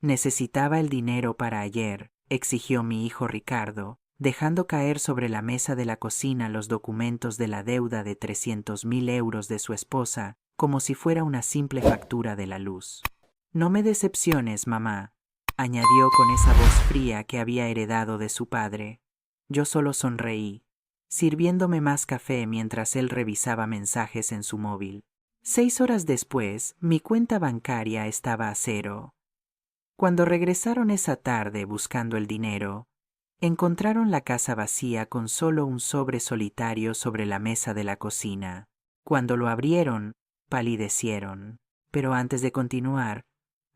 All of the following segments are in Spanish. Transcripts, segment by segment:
Necesitaba el dinero para ayer, exigió mi hijo Ricardo, dejando caer sobre la mesa de la cocina los documentos de la deuda de 300.000 euros de su esposa, como si fuera una simple factura de la luz. No me decepciones, mamá, añadió con esa voz fría que había heredado de su padre. Yo solo sonreí, sirviéndome más café mientras él revisaba mensajes en su móvil. 6 horas después, mi cuenta bancaria estaba a cero. Cuando regresaron esa tarde buscando el dinero, encontraron la casa vacía con solo un sobre solitario sobre la mesa de la cocina. Cuando lo abrieron, palidecieron. Pero antes de continuar,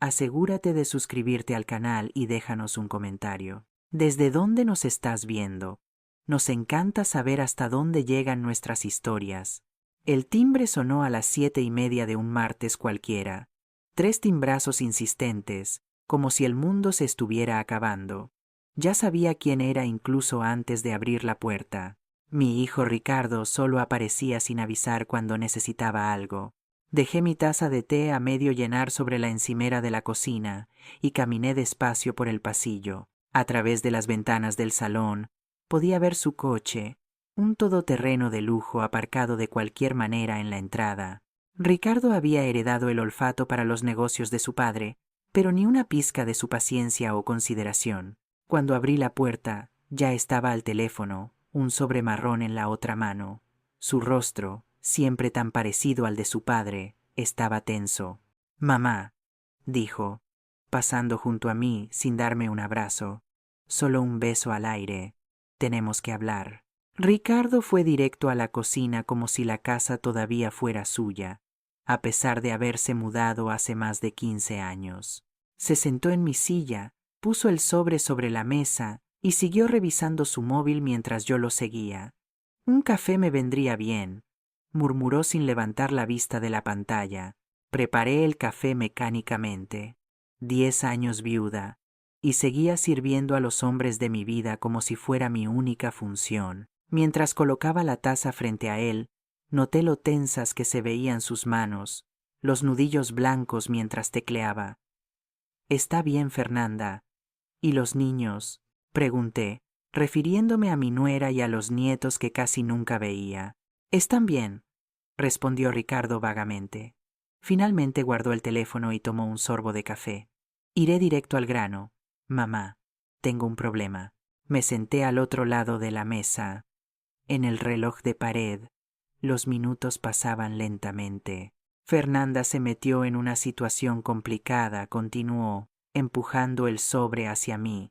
asegúrate de suscribirte al canal y déjanos un comentario. ¿Desde dónde nos estás viendo? Nos encanta saber hasta dónde llegan nuestras historias. El timbre sonó a las 7:30 de un martes cualquiera. 3 timbrazos insistentes, como si el mundo se estuviera acabando. Ya sabía quién era incluso antes de abrir la puerta. Mi hijo Ricardo solo aparecía sin avisar cuando necesitaba algo. Dejé mi taza de té a medio llenar sobre la encimera de la cocina y caminé despacio por el pasillo. A través de las ventanas del salón podía ver su coche, un todoterreno de lujo aparcado de cualquier manera en la entrada. Ricardo había heredado el olfato para los negocios de su padre, pero ni una pizca de su paciencia o consideración. Cuando abrí la puerta, ya estaba al teléfono, un sobre marrón en la otra mano. Su rostro, siempre tan parecido al de su padre, estaba tenso. «Mamá», dijo, pasando junto a mí sin darme un abrazo. «Solo un beso al aire. Tenemos que hablar». Ricardo fue directo a la cocina como si la casa todavía fuera suya, a pesar de haberse mudado hace más de 15 años. Se sentó en mi silla, puso el sobre la mesa y siguió revisando su móvil mientras yo lo seguía. «Un café me vendría bien», murmuró sin levantar la vista de la pantalla. Preparé el café mecánicamente. 10 años viuda, y seguía sirviendo a los hombres de mi vida como si fuera mi única función. Mientras colocaba la taza frente a él, noté lo tensas que se veían sus manos, los nudillos blancos mientras tecleaba. «Está bien, Fernanda. ¿Y los niños?», pregunté, refiriéndome a mi nuera y a los nietos que casi nunca veía. «Están bien», respondió Ricardo vagamente. Finalmente guardó el teléfono y tomó un sorbo de café. «Iré directo al grano. Mamá, tengo un problema». Me senté al otro lado de la mesa. En el reloj de pared, los minutos pasaban lentamente. Fernanda se metió en una situación complicada, continuó, empujando el sobre hacia mí.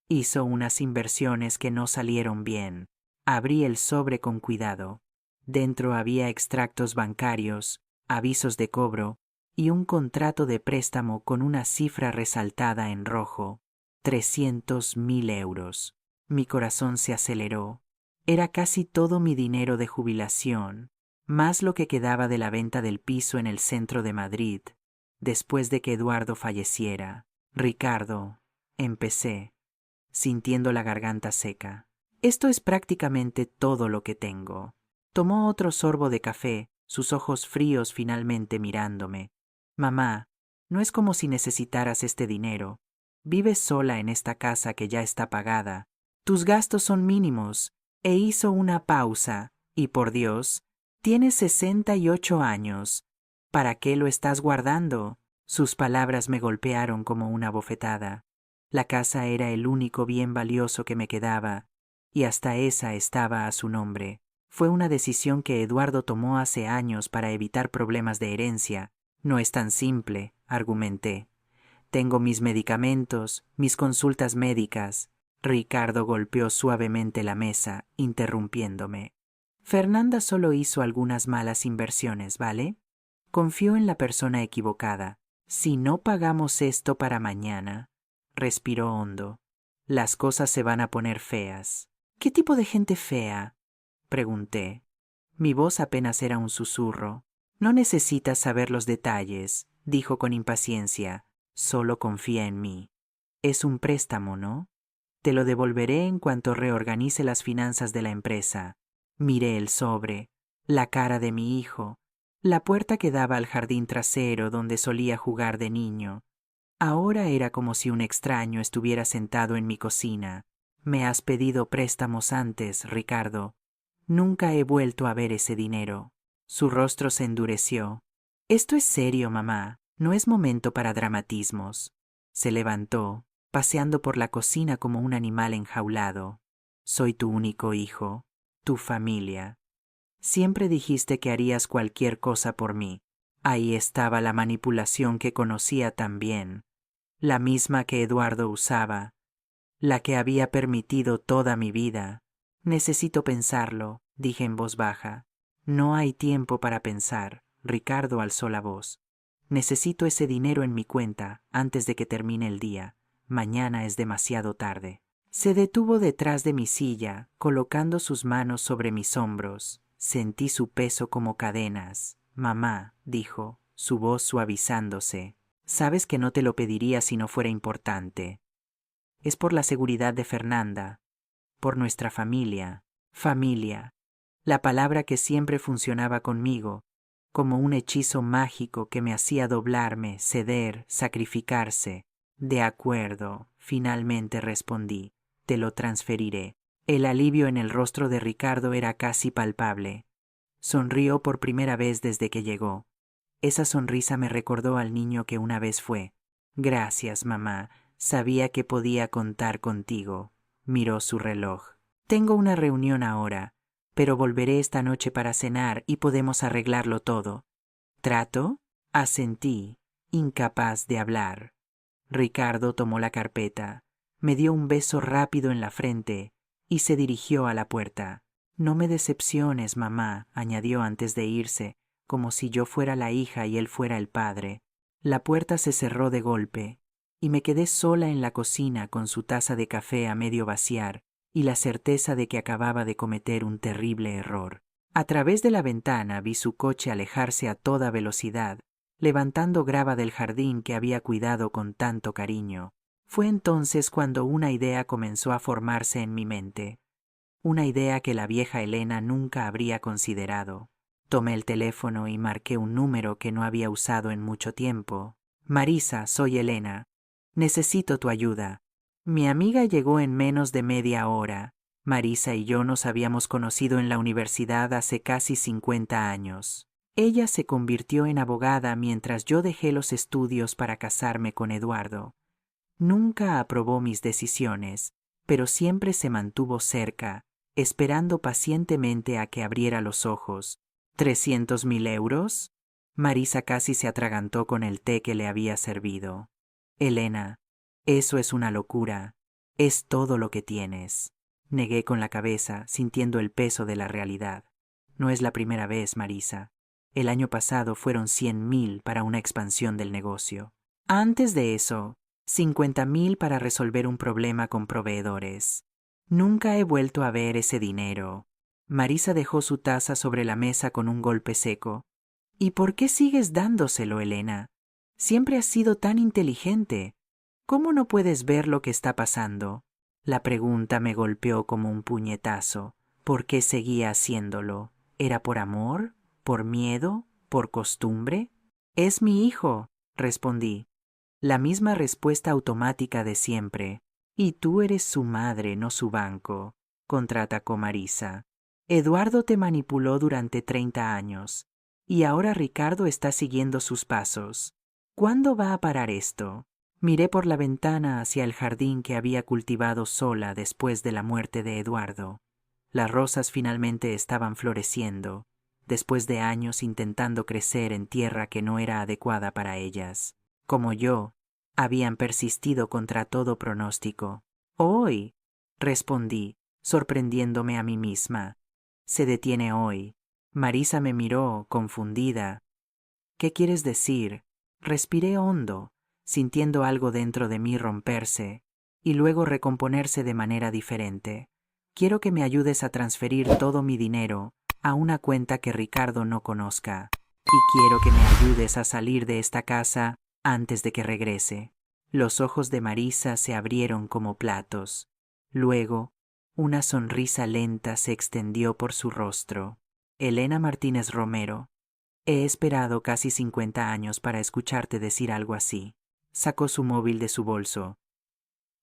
Hizo unas inversiones que no salieron bien. Abrí el sobre con cuidado. Dentro había extractos bancarios, avisos de cobro y un contrato de préstamo con una cifra resaltada en rojo. 300.000 euros. Mi corazón se aceleró. Era casi todo mi dinero de jubilación, más lo que quedaba de la venta del piso en el centro de Madrid, después de que Eduardo falleciera. «Ricardo», empecé, sintiendo la garganta seca. «Esto es prácticamente todo lo que tengo». Tomó otro sorbo de café, sus ojos fríos finalmente mirándome. «Mamá, no es como si necesitaras este dinero. Vives sola en esta casa que ya está pagada. Tus gastos son mínimos». E hizo una pausa, y por Dios, tienes 68 años. ¿Para qué lo estás guardando? Sus palabras me golpearon como una bofetada. La casa era el único bien valioso que me quedaba, y hasta esa estaba a su nombre. Fue una decisión que Eduardo tomó hace años para evitar problemas de herencia. No es tan simple, argumenté. Tengo mis medicamentos, mis consultas médicas. Ricardo golpeó suavemente la mesa, interrumpiéndome. Fernanda solo hizo algunas malas inversiones, ¿vale? Confió en la persona equivocada. Si no pagamos esto para mañana, respiró hondo, las cosas se van a poner feas. ¿Qué tipo de gente fea?, pregunté. Mi voz apenas era un susurro. No necesitas saber los detalles, dijo con impaciencia. Solo confía en mí. Es un préstamo, ¿no? Te lo devolveré en cuanto reorganice las finanzas de la empresa. Miré el sobre, la cara de mi hijo, la puerta que daba al jardín trasero donde solía jugar de niño. Ahora era como si un extraño estuviera sentado en mi cocina. Me has pedido préstamos antes, Ricardo. Nunca he vuelto a ver ese dinero. Su rostro se endureció. Esto es serio, mamá. No es momento para dramatismos. Se levantó, paseando por la cocina como un animal enjaulado. Soy tu único hijo, tu familia. Siempre dijiste que harías cualquier cosa por mí. Ahí estaba la manipulación que conocía tan bien, la misma que Eduardo usaba, la que había permitido toda mi vida. Necesito pensarlo, dije en voz baja. No hay tiempo para pensar. Ricardo alzó la voz. Necesito ese dinero en mi cuenta antes de que termine el día. Mañana es demasiado tarde. Se detuvo detrás de mi silla, colocando sus manos sobre mis hombros. Sentí su peso como cadenas. Mamá, dijo, su voz suavizándose. Sabes que no te lo pediría si no fuera importante. Es por la seguridad de Fernanda, por nuestra familia. Familia, la palabra que siempre funcionaba conmigo, como un hechizo mágico que me hacía doblarme, ceder, sacrificarse. De acuerdo, finalmente respondí. Te lo transferiré. El alivio en el rostro de Ricardo era casi palpable. Sonrió por primera vez desde que llegó. Esa sonrisa me recordó al niño que una vez fue. Gracias, mamá. Sabía que podía contar contigo. Miró su reloj. Tengo una reunión ahora, pero volveré esta noche para cenar y podemos arreglarlo todo. ¿Trato? Asentí, incapaz de hablar. Ricardo tomó la carpeta, me dio un beso rápido en la frente y se dirigió a la puerta. No me decepciones, mamá, añadió antes de irse, como si yo fuera la hija y él fuera el padre. La puerta se cerró de golpe, y me quedé sola en la cocina con su taza de café a medio vaciar y la certeza de que acababa de cometer un terrible error. A través de la ventana vi su coche alejarse a toda velocidad, levantando grava del jardín que había cuidado con tanto cariño. Fue entonces cuando una idea comenzó a formarse en mi mente. Una idea que la vieja Elena nunca habría considerado. Tomé el teléfono y marqué un número que no había usado en mucho tiempo. Marisa, soy Elena. Necesito tu ayuda. Mi amiga llegó en menos de media hora. Marisa y yo nos habíamos conocido en la universidad hace casi 50 años. Ella se convirtió en abogada mientras yo dejé los estudios para casarme con Eduardo. Nunca aprobó mis decisiones, pero siempre se mantuvo cerca, esperando pacientemente a que abriera los ojos. ¿300.000 euros? Marisa casi se atragantó con el té que le había servido. Elena, eso es una locura. Es todo lo que tienes. Negué con la cabeza, sintiendo el peso de la realidad. No es la primera vez, Marisa. El año pasado fueron 100.000 para una expansión del negocio. Antes de eso, 50.000 para resolver un problema con proveedores. Nunca he vuelto a ver ese dinero. Marisa dejó su taza sobre la mesa con un golpe seco. ¿Y por qué sigues dándoselo, Elena? Siempre has sido tan inteligente. ¿Cómo no puedes ver lo que está pasando? La pregunta me golpeó como un puñetazo. ¿Por qué seguía haciéndolo? ¿Era por amor? ¿Por miedo? ¿Por costumbre? Es mi hijo, respondí. La misma respuesta automática de siempre. Y tú eres su madre, no su banco, contraatacó Marisa. Eduardo te manipuló durante 30 años, y ahora Ricardo está siguiendo sus pasos. ¿Cuándo va a parar esto? Miré por la ventana hacia el jardín que había cultivado sola después de la muerte de Eduardo. Las rosas finalmente estaban floreciendo, después de años intentando crecer en tierra que no era adecuada para ellas. Como yo, habían persistido contra todo pronóstico. Hoy, respondí, sorprendiéndome a mí misma. Se detiene hoy. Marisa me miró, confundida. ¿Qué quieres decir? Respiré hondo, sintiendo algo dentro de mí romperse, y luego recomponerse de manera diferente. Quiero que me ayudes a transferir todo mi dinero a una cuenta que Ricardo no conozca, y quiero que me ayudes a salir de esta casa antes de que regrese. Los ojos de Marisa se abrieron como platos. Luego, una sonrisa lenta se extendió por su rostro. Elena Martínez Romero, he esperado casi 50 años para escucharte decir algo así. Sacó su móvil de su bolso.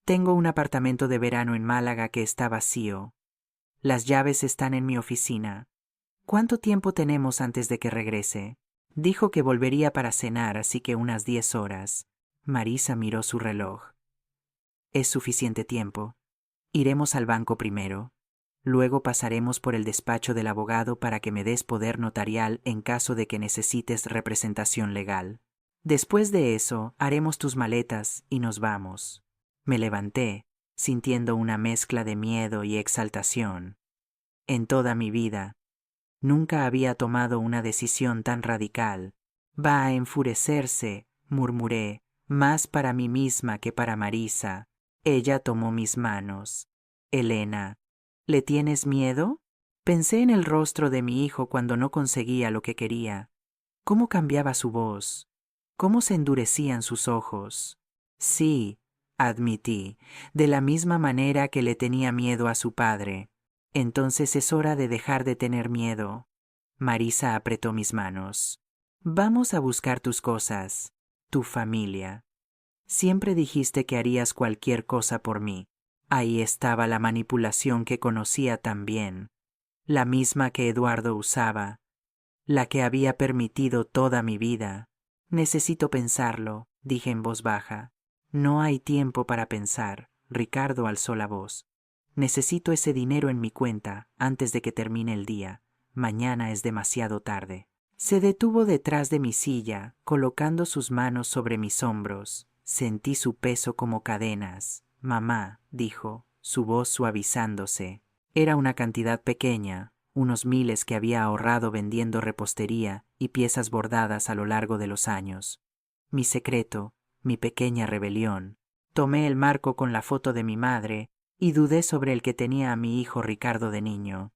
Tengo un apartamento de verano en Málaga que está vacío. Las llaves están en mi oficina. ¿Cuánto tiempo tenemos antes de que regrese? Dijo que volvería para cenar, así que unas 10 horas. Marisa miró su reloj. Es suficiente tiempo. Iremos al banco primero. Luego pasaremos por el despacho del abogado para que me des poder notarial en caso de que necesites representación legal. Después de eso, haremos tus maletas y nos vamos. Me levanté, sintiendo una mezcla de miedo y exaltación. En toda mi vida, nunca había tomado una decisión tan radical. Va a enfurecerse, murmuré, más para mí misma que para Marisa. Ella tomó mis manos. Elena, ¿le tienes miedo? Pensé en el rostro de mi hijo cuando no conseguía lo que quería. ¿Cómo cambiaba su voz? ¿Cómo se endurecían sus ojos? Sí, admití, de la misma manera que le tenía miedo a su padre. Entonces es hora de dejar de tener miedo. Marisa apretó mis manos. Vamos a buscar tus cosas, tu familia. Siempre dijiste que harías cualquier cosa por mí. Ahí estaba la manipulación que conocía tan bien, la misma que Eduardo usaba, la que había permitido toda mi vida. Necesito pensarlo, dije en voz baja. No hay tiempo para pensar. Ricardo alzó la voz. Necesito ese dinero en mi cuenta antes de que termine el día. Mañana es demasiado tarde. Se detuvo detrás de mi silla, colocando sus manos sobre mis hombros. Sentí su peso como cadenas. Mamá, dijo, su voz suavizándose. Era una cantidad pequeña, unos miles que había ahorrado vendiendo repostería y piezas bordadas a lo largo de los años. Mi secreto, mi pequeña rebelión. Tomé el marco con la foto de mi madre y dudé sobre el que tenía a mi hijo Ricardo de niño.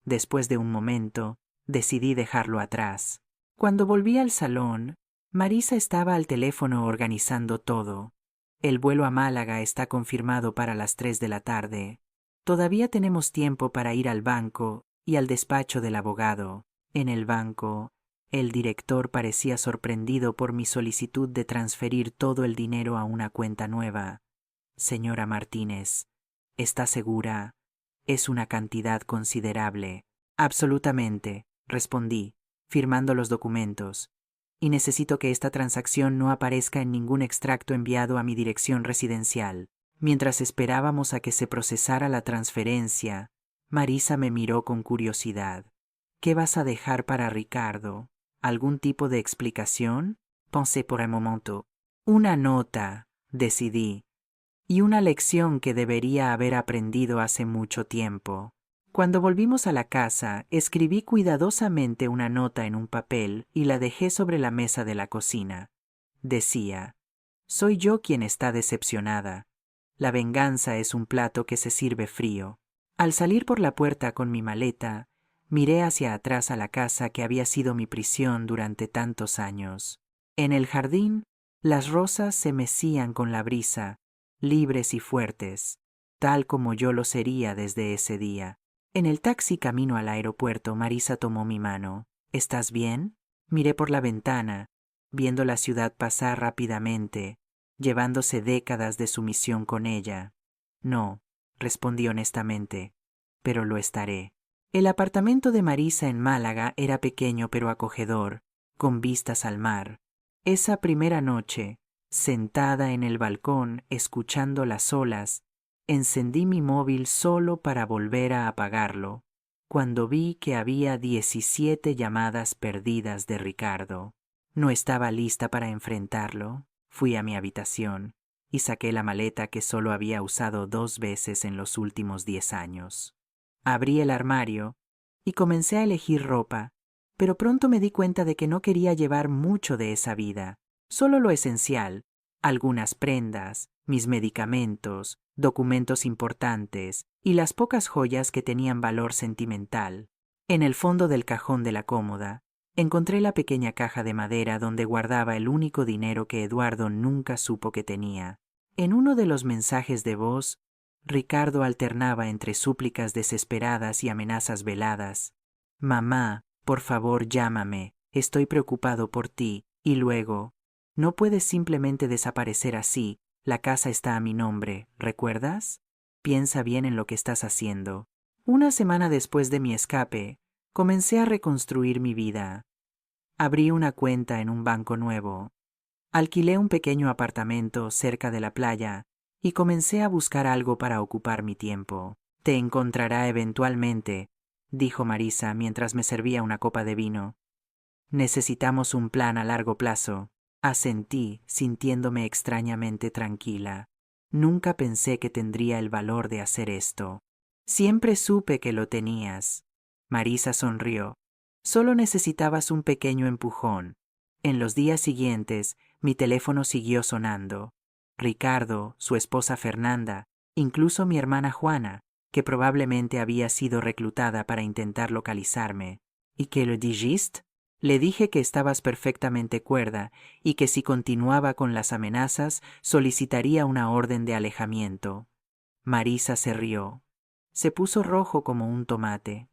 Después de un momento, decidí dejarlo atrás. Cuando volví al salón, Marisa estaba al teléfono organizando todo. El vuelo a Málaga está confirmado para las 3 de la tarde. Todavía tenemos tiempo para ir al banco y al despacho del abogado. En el banco, el director parecía sorprendido por mi solicitud de transferir todo el dinero a una cuenta nueva. Señora Martínez, ¿está segura? Es una cantidad considerable. Absolutamente, respondí, firmando los documentos. Y necesito que esta transacción no aparezca en ningún extracto enviado a mi dirección residencial. Mientras esperábamos a que se procesara la transferencia, Marisa me miró con curiosidad. ¿Qué vas a dejar para Ricardo? ¿Algún tipo de explicación? Pensé por un momento. Una nota, decidí, y una lección que debería haber aprendido hace mucho tiempo. Cuando volvimos a la casa, escribí cuidadosamente una nota en un papel y la dejé sobre la mesa de la cocina. Decía, soy yo quien está decepcionada. La venganza es un plato que se sirve frío. Al salir por la puerta con mi maleta, miré hacia atrás a la casa que había sido mi prisión durante tantos años. En el jardín, las rosas se mecían con la brisa, libres y fuertes, tal como yo lo sería desde ese día. En el taxi camino al aeropuerto, Marisa tomó mi mano. ¿Estás bien? Miré por la ventana, viendo la ciudad pasar rápidamente, llevándose décadas de sumisión con ella. No, respondí honestamente, pero lo estaré. El apartamento de Marisa en Málaga era pequeño pero acogedor, con vistas al mar. Esa primera noche, sentada en el balcón escuchando las olas, encendí mi móvil solo para volver a apagarlo, cuando vi que había 17 llamadas perdidas de Ricardo. No estaba lista para enfrentarlo. Fui a mi habitación y saqué la maleta que solo había usado 2 veces en los últimos 10 años. Abrí el armario y comencé a elegir ropa, pero pronto me di cuenta de que no quería llevar mucho de esa vida, solo lo esencial, algunas prendas, mis medicamentos, documentos importantes y las pocas joyas que tenían valor sentimental. En el fondo del cajón de la cómoda, encontré la pequeña caja de madera donde guardaba el único dinero que Eduardo nunca supo que tenía. En uno de los mensajes de voz, Ricardo alternaba entre súplicas desesperadas y amenazas veladas. Mamá, por favor llámame, estoy preocupado por ti. Y luego, No puedes simplemente desaparecer así. La casa está a mi nombre, ¿recuerdas? Piensa bien en lo que estás haciendo. Una semana después de mi escape, comencé a reconstruir mi vida. Abrí una cuenta en un banco nuevo. Alquilé un pequeño apartamento cerca de la playa y comencé a buscar algo para ocupar mi tiempo. Te encontrará eventualmente, dijo Marisa mientras me servía una copa de vino. Necesitamos un plan a largo plazo. Asentí, sintiéndome extrañamente tranquila. Nunca pensé que tendría el valor de hacer esto. Siempre supe que lo tenías. Marisa sonrió. Solo necesitabas un pequeño empujón. En los días siguientes, mi teléfono siguió sonando. Ricardo, su esposa Fernanda, incluso mi hermana Juana, que probablemente había sido reclutada para intentar localizarme. ¿Y qué le dijiste? Le dije que estabas perfectamente cuerda y que si continuaba con las amenazas solicitaría una orden de alejamiento. Marisa se rió. Se puso rojo como un tomate.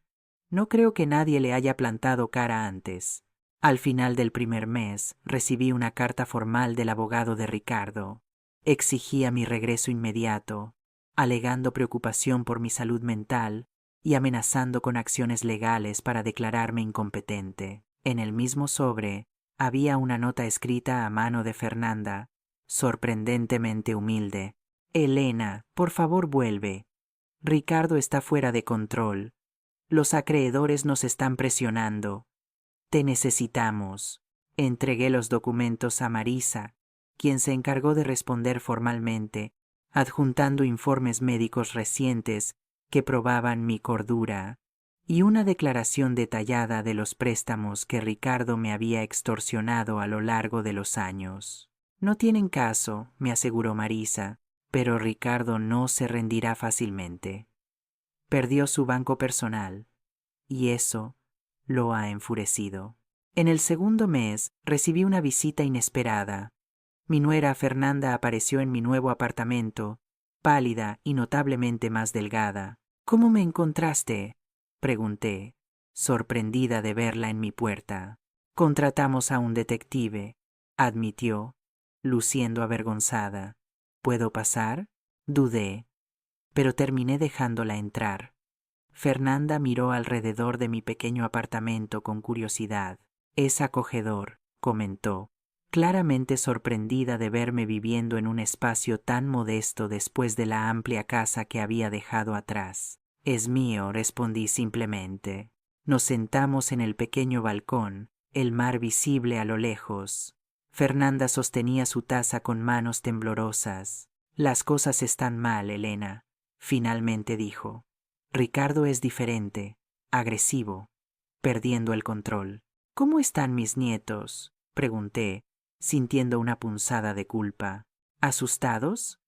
No creo que nadie le haya plantado cara antes. Al final del primer mes recibí una carta formal del abogado de Ricardo. Exigía mi regreso inmediato, alegando preocupación por mi salud mental y amenazando con acciones legales para declararme incompetente. En el mismo sobre había una nota escrita a mano de Fernanda, sorprendentemente humilde. Elena, por favor vuelve. Ricardo está fuera de control. Los acreedores nos están presionando. Te necesitamos. Entregué los documentos a Marisa, quien se encargó de responder formalmente, adjuntando informes médicos recientes que probaban mi cordura y una declaración detallada de los préstamos que Ricardo me había extorsionado a lo largo de los años. No tienen caso, me aseguró Marisa, pero Ricardo no se rendirá fácilmente. Perdió su banco personal, y eso lo ha enfurecido. En el segundo mes recibí una visita inesperada. Mi nuera Fernanda apareció en mi nuevo apartamento, pálida y notablemente más delgada. ¿Cómo me encontraste?, pregunté, sorprendida de verla en mi puerta. Contratamos a un detective, admitió, luciendo avergonzada. ¿Puedo pasar? Dudé, pero terminé dejándola entrar. Fernanda miró alrededor de mi pequeño apartamento con curiosidad. Es acogedor, comentó, claramente sorprendida de verme viviendo en un espacio tan modesto después de la amplia casa que había dejado atrás. Es mío, respondí simplemente. Nos sentamos en el pequeño balcón, el mar visible a lo lejos. Fernanda sostenía su taza con manos temblorosas. Las cosas están mal, Elena, finalmente dijo. Ricardo es diferente, agresivo, perdiendo el control. ¿Cómo están mis nietos?, pregunté, sintiendo una punzada de culpa. ¿Asustados?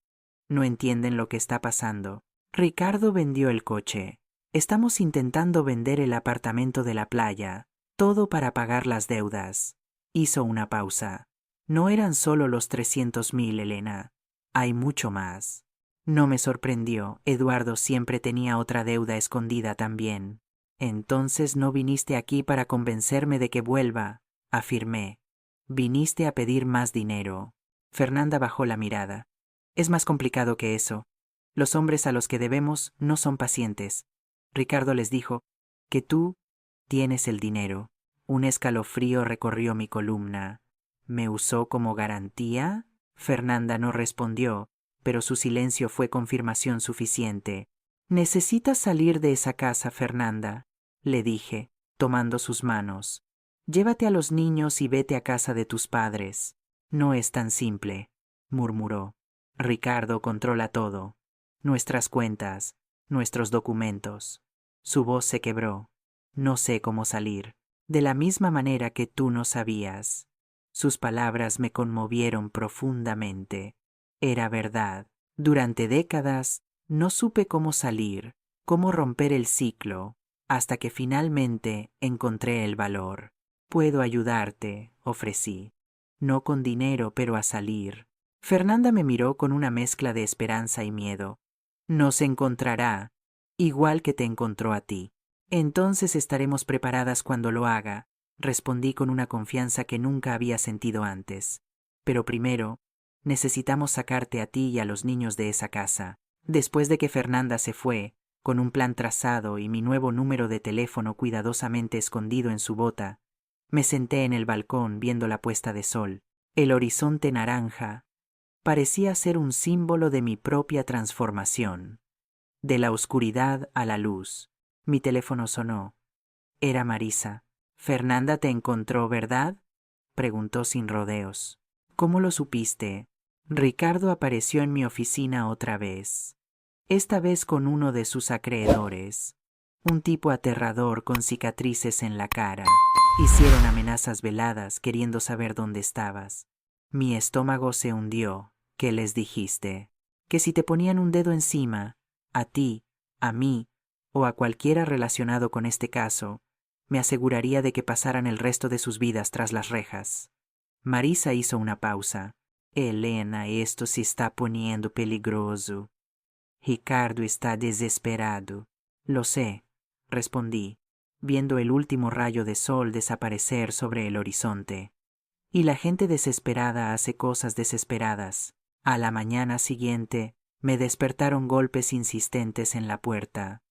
No entienden lo que está pasando. Ricardo vendió el coche. Estamos intentando vender el apartamento de la playa, todo para pagar las deudas. Hizo una pausa. No eran solo los 300.000, Elena. Hay mucho más. No me sorprendió. Eduardo siempre tenía otra deuda escondida también. Entonces no viniste aquí para convencerme de que vuelva, afirmé. Viniste a pedir más dinero. Fernanda bajó la mirada. Es más complicado que eso. Los hombres a los que debemos no son pacientes. Ricardo les dijo que tú tienes el dinero. Un escalofrío recorrió mi columna. ¿Me usó como garantía? Fernanda no respondió, pero su silencio fue confirmación suficiente. Necesitas salir de esa casa, Fernanda, le dije, tomando sus manos. Llévate a los niños y vete a casa de tus padres. No es tan simple, murmuró. Ricardo controla todo. Nuestras cuentas, nuestros documentos. Su voz se quebró. No sé cómo salir. De la misma manera que tú no sabías. Sus palabras me conmovieron profundamente. Era verdad. Durante décadas no supe cómo salir, cómo romper el ciclo, hasta que finalmente encontré el valor. Puedo ayudarte, ofrecí. No con dinero, pero a salir. Fernanda me miró con una mezcla de esperanza y miedo. Nos encontrará, igual que te encontró a ti. Entonces estaremos preparadas cuando lo haga, respondí con una confianza que nunca había sentido antes. Pero primero, necesitamos sacarte a ti y a los niños de esa casa. Después de que Fernanda se fue, con un plan trazado y mi nuevo número de teléfono cuidadosamente escondido en su bota, me senté en el balcón viendo la puesta de sol. El horizonte naranja parecía ser un símbolo de mi propia transformación. De la oscuridad a la luz. Mi teléfono sonó. Era Marisa. «Fernanda te encontró, ¿verdad?», preguntó sin rodeos. «¿Cómo lo supiste?». Ricardo apareció en mi oficina otra vez. Esta vez con uno de sus acreedores. Un tipo aterrador con cicatrices en la cara. Hicieron amenazas veladas queriendo saber dónde estabas. Mi estómago se hundió. ¿Qué les dijiste? Que si te ponían un dedo encima, a ti, a mí o a cualquiera relacionado con este caso, me aseguraría de que pasaran el resto de sus vidas tras las rejas. Marisa hizo una pausa. «Elena, esto se está poniendo peligroso. Ricardo está desesperado». «Lo sé», respondí, viendo el último rayo de sol desaparecer sobre el horizonte. «Y la gente desesperada hace cosas desesperadas». A la mañana siguiente me despertaron golpes insistentes en la puerta.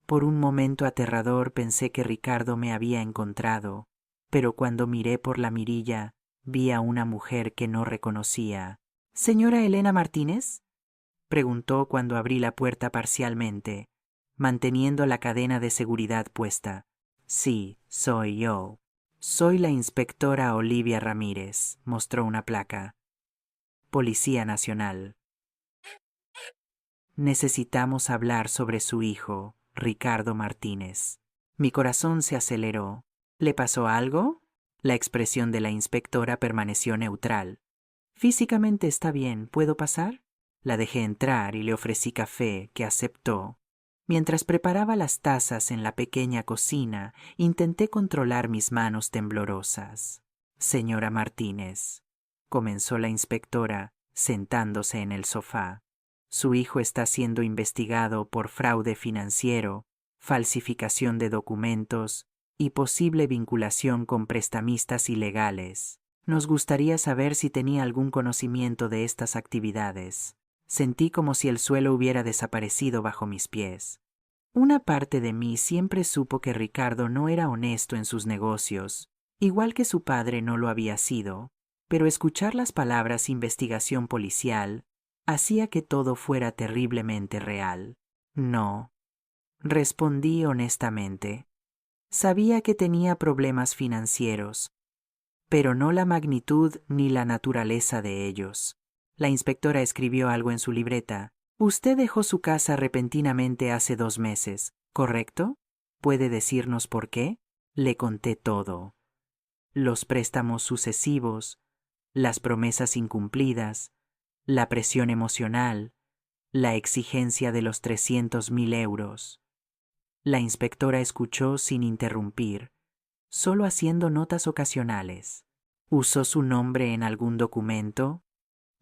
Por un momento aterrador pensé que Ricardo me había encontrado, pero cuando miré por la mirilla vi a una mujer que no reconocía. «¿Señora Elena Martínez?», preguntó cuando abrí la puerta parcialmente, manteniendo la cadena de seguridad puesta. «Sí, soy yo. Soy la inspectora Olivia Ramírez», mostró una placa. «Policía Nacional». «Necesitamos hablar sobre su hijo, Ricardo Martínez». Mi corazón se aceleró. «¿Le pasó algo?». La expresión de la inspectora permaneció neutral. «Físicamente está bien, ¿puedo pasar?». La dejé entrar y le ofrecí café, que aceptó. Mientras preparaba las tazas en la pequeña cocina, intenté controlar mis manos temblorosas. «Señora Martínez», comenzó la inspectora, sentándose en el sofá. «Su hijo está siendo investigado por fraude financiero, falsificación de documentos y posible vinculación con prestamistas ilegales. Nos gustaría saber si tenía algún conocimiento de estas actividades». Sentí como si el suelo hubiera desaparecido bajo mis pies. Una parte de mí siempre supo que Ricardo no era honesto en sus negocios, igual que su padre no lo había sido, pero escuchar las palabras investigación policial hacía que todo fuera terriblemente real. «No», respondí honestamente. Sabía que tenía problemas financieros, pero no la magnitud ni la naturaleza de ellos. La inspectora escribió algo en su libreta. «Usted dejó su casa repentinamente hace 2 meses, ¿correcto? ¿Puede decirnos por qué?». Le conté todo. Los préstamos sucesivos, las promesas incumplidas, la presión emocional, la exigencia de los 300.000 euros. La inspectora escuchó sin interrumpir, solo haciendo notas ocasionales. «¿Usó su nombre en algún documento?».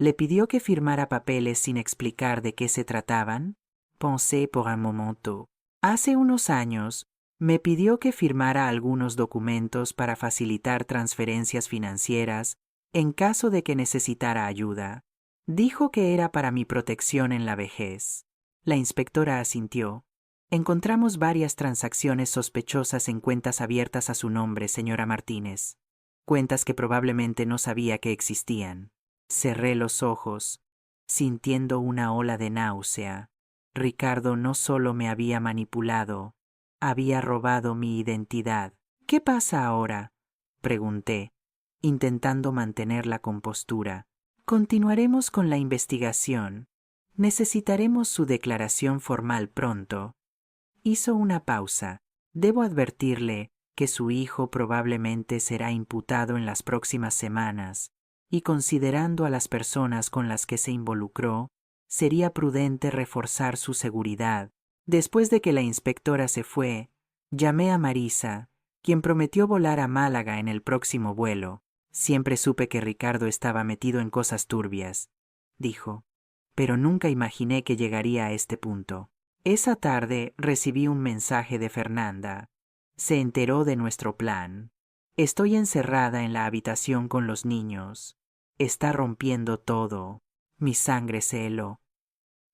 «¿Le pidió que firmara papeles sin explicar de qué se trataban?». Pensé por un momento. «Hace unos años me pidió que firmara algunos documentos para facilitar transferencias financieras en caso de que necesitara ayuda. Dijo que era para mi protección en la vejez». La inspectora asintió. «Encontramos varias transacciones sospechosas en cuentas abiertas a su nombre, señora Martínez. Cuentas que probablemente no sabía que existían». Cerré los ojos, sintiendo una ola de náusea. Ricardo no solo me había manipulado, había robado mi identidad. «¿Qué pasa ahora?», pregunté, intentando mantener la compostura. «Continuaremos con la investigación. Necesitaremos su declaración formal pronto». Hizo una pausa. «Debo advertirle que su hijo probablemente será imputado en las próximas semanas, y considerando a las personas con las que se involucró, sería prudente reforzar su seguridad». Después de que la inspectora se fue, llamé a Marisa, quien prometió volar a Málaga en el próximo vuelo. «Siempre supe que Ricardo estaba metido en cosas turbias», dijo, «pero nunca imaginé que llegaría a este punto». Esa tarde recibí un mensaje de Fernanda. Se enteró de nuestro plan. «Estoy encerrada en la habitación con los niños. Está rompiendo todo. Mi sangre se heló.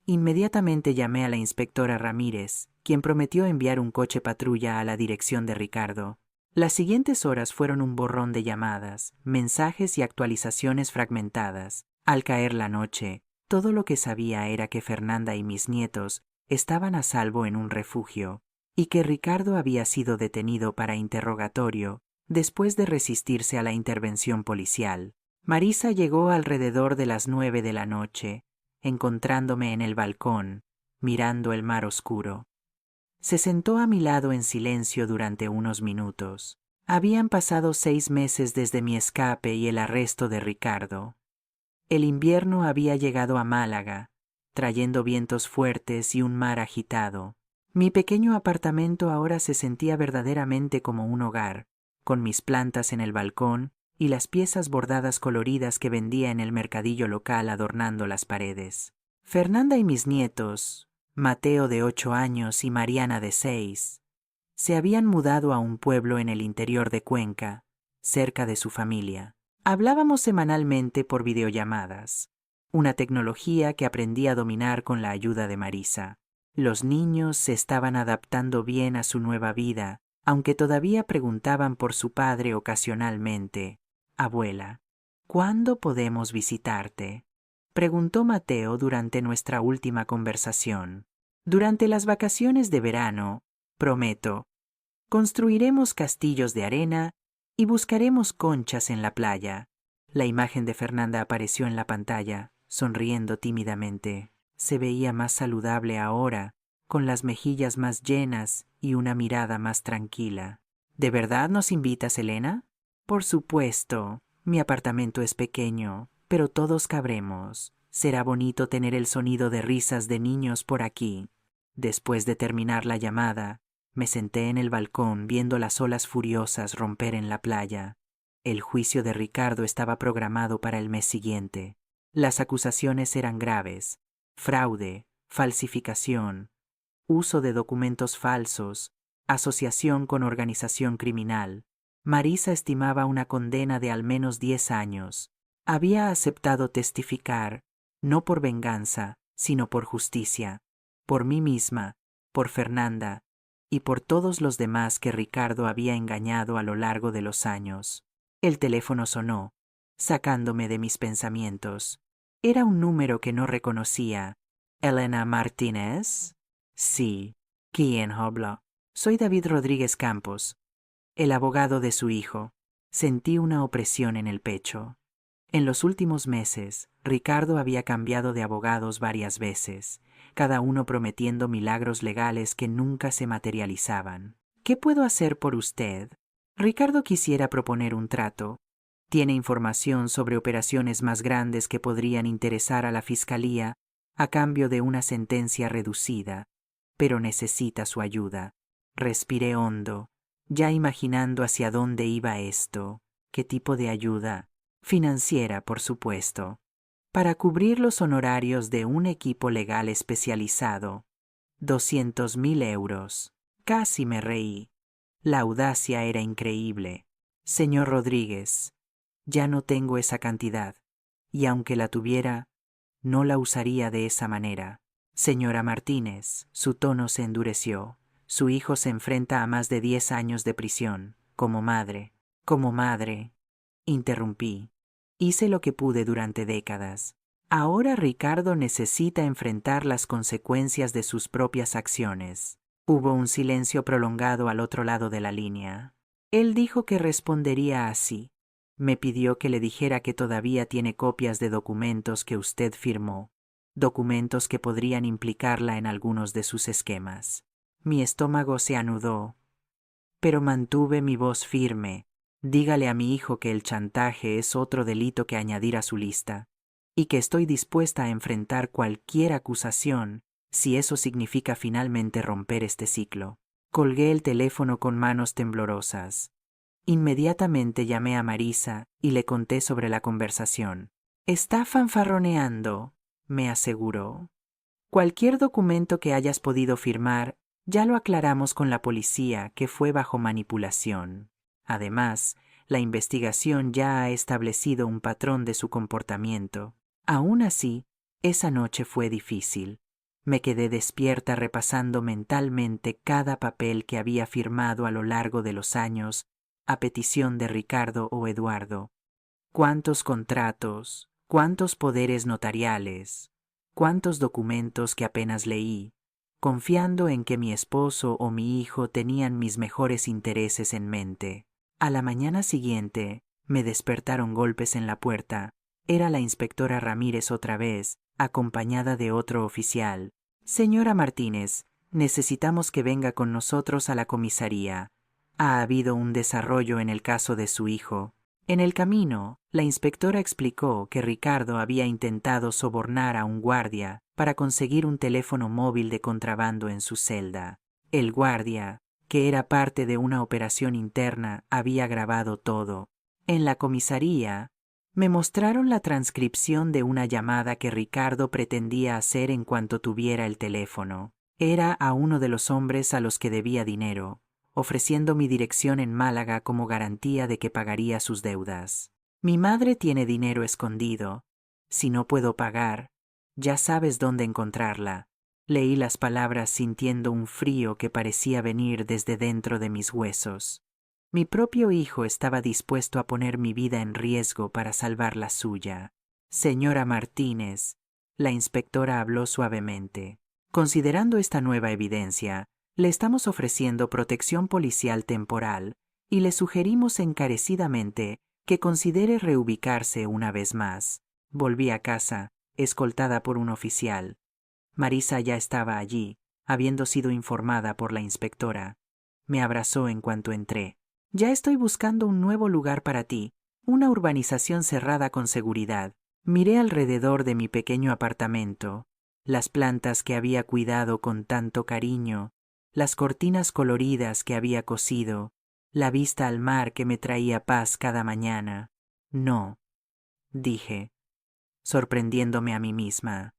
Inmediatamente llamé a la inspectora Ramírez, quien prometió enviar un coche patrulla a la dirección de Ricardo. Las siguientes horas fueron un borrón de llamadas, mensajes y actualizaciones fragmentadas. Al caer la noche, todo lo que sabía era que Fernanda y mis nietos estaban a salvo en un refugio, y que Ricardo había sido detenido para interrogatorio después de resistirse a la intervención policial. Marisa llegó alrededor de las 9 de la noche, encontrándome en el balcón, mirando el mar oscuro. Se sentó a mi lado en silencio durante unos minutos. Habían pasado 6 meses desde mi escape y el arresto de Ricardo. El invierno había llegado a Málaga, trayendo vientos fuertes y un mar agitado. Mi pequeño apartamento ahora se sentía verdaderamente como un hogar, con mis plantas en el balcón y las piezas bordadas coloridas que vendía en el mercadillo local adornando las paredes. Fernanda y mis nietos, Mateo de 8 años y Mariana de 6, se habían mudado a un pueblo en el interior de Cuenca, cerca de su familia. Hablábamos semanalmente por videollamadas, una tecnología que aprendí a dominar con la ayuda de Marisa. Los niños se estaban adaptando bien a su nueva vida, aunque todavía preguntaban por su padre ocasionalmente. Abuela, ¿cuándo podemos visitarte?, preguntó Mateo durante nuestra última conversación. Durante las vacaciones de verano, prometo, construiremos castillos de arena y buscaremos conchas en la playa. La imagen de Fernanda apareció en la pantalla, sonriendo tímidamente. Se veía más saludable ahora, con las mejillas más llenas y una mirada más tranquila. ¿De verdad nos invitas, Elena? Por supuesto. Mi apartamento es pequeño, pero todos cabremos. Será bonito tener el sonido de risas de niños por aquí. Después de terminar la llamada, me senté en el balcón viendo las olas furiosas romper en la playa. El juicio de Ricardo estaba programado para el mes siguiente. Las acusaciones eran graves: fraude, falsificación, uso de documentos falsos, asociación con organización criminal. Marisa estimaba una condena de al menos 10 años. Había aceptado testificar, no por venganza, sino por justicia, por mí misma, por Fernanda y por todos los demás que Ricardo había engañado a lo largo de los años. El teléfono sonó, sacándome de mis pensamientos. Era un número que no reconocía. ¿Elena Martínez? Sí. ¿Quién habla? Soy David Rodríguez Campos, el abogado de su hijo. Sentí una opresión en el pecho. En los últimos meses, Ricardo había cambiado de abogados varias veces, cada uno prometiendo milagros legales que nunca se materializaban. ¿Qué puedo hacer por usted? Ricardo quisiera proponer un trato. Tiene información sobre operaciones más grandes que podrían interesar a la Fiscalía a cambio de una sentencia reducida, pero necesita su ayuda. Respiré hondo, ya imaginando hacia dónde iba esto. ¿Qué tipo de ayuda? Financiera, por supuesto, para cubrir los honorarios de un equipo legal especializado. 200.000 euros. Casi me reí. La audacia era increíble. Señor Rodríguez, ya no tengo esa cantidad, y aunque la tuviera, no la usaría de esa manera. Señora Martínez, su tono se endureció. Su hijo se enfrenta a más de 10 años de prisión. Como madre, interrumpí. Hice lo que pude durante décadas. Ahora Ricardo necesita enfrentar las consecuencias de sus propias acciones. Hubo un silencio prolongado al otro lado de la línea. Él dijo que respondería así. Me pidió que le dijera que todavía tiene copias de documentos que usted firmó, documentos que podrían implicarla en algunos de sus esquemas. Mi estómago se anudó, pero mantuve mi voz firme. Dígale a mi hijo que el chantaje es otro delito que añadir a su lista, y que estoy dispuesta a enfrentar cualquier acusación si eso significa finalmente romper este ciclo. Colgué el teléfono con manos temblorosas. Inmediatamente llamé a Marisa y le conté sobre la conversación. Está fanfarroneando, me aseguró. Cualquier documento que hayas podido firmar, ya lo aclaramos con la policía que fue bajo manipulación. Además, La investigación ya ha establecido un patrón de su comportamiento. Aún así, esa noche fue difícil. Me quedé despierta repasando mentalmente cada papel que había firmado a lo largo de los años a petición de Ricardo o Eduardo. ¿Cuántos contratos? ¿Cuántos poderes notariales? ¿Cuántos documentos que apenas leí, confiando en que mi esposo o mi hijo tenían mis mejores intereses en mente? A la mañana siguiente, me despertaron golpes en la puerta. Era la inspectora Ramírez otra vez, acompañada de otro oficial. Señora Martínez, necesitamos que venga con nosotros a la comisaría. Ha habido un desarrollo en el caso de su hijo. En el camino, la inspectora explicó que Ricardo había intentado sobornar a un guardia para conseguir un teléfono móvil de contrabando en su celda. El guardia, que era parte de una operación interna, había grabado todo. En la comisaría, me mostraron la transcripción de una llamada que Ricardo pretendía hacer en cuanto tuviera el teléfono. Era a uno de los hombres a los que debía dinero, ofreciendo mi dirección en Málaga como garantía de que pagaría sus deudas. Mi madre tiene dinero escondido. Si no puedo pagar, ya sabes dónde encontrarla. Leí las palabras sintiendo un frío que parecía venir desde dentro de mis huesos. Mi propio hijo estaba dispuesto a poner mi vida en riesgo para salvar la suya. Señora Martínez, la inspectora habló suavemente. Considerando esta nueva evidencia, le estamos ofreciendo protección policial temporal y le sugerimos encarecidamente que considere reubicarse una vez más. Volví a casa, escoltada por un oficial. Marisa ya estaba allí, habiendo sido informada por la inspectora. Me abrazó en cuanto entré. Ya estoy buscando un nuevo lugar para ti, una urbanización cerrada con seguridad. Miré alrededor de mi pequeño apartamento, las plantas que había cuidado con tanto cariño, las cortinas coloridas que había cosido, la vista al mar que me traía paz cada mañana. No, dije, sorprendiéndome a mí misma.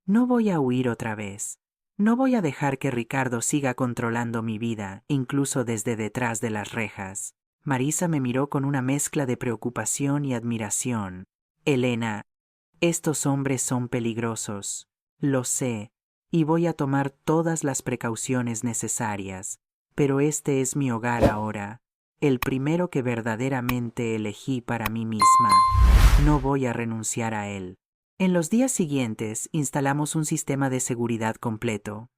No voy a huir otra vez. No voy a dejar que Ricardo siga controlando mi vida, incluso desde detrás de las rejas. Marisa me miró con una mezcla de preocupación y admiración. Elena, estos hombres son peligrosos. Lo sé, y voy a tomar todas las precauciones necesarias. Pero este es mi hogar ahora, el primero que verdaderamente elegí para mí misma. No voy a renunciar a él. En los días siguientes instalamos un sistema de seguridad completo.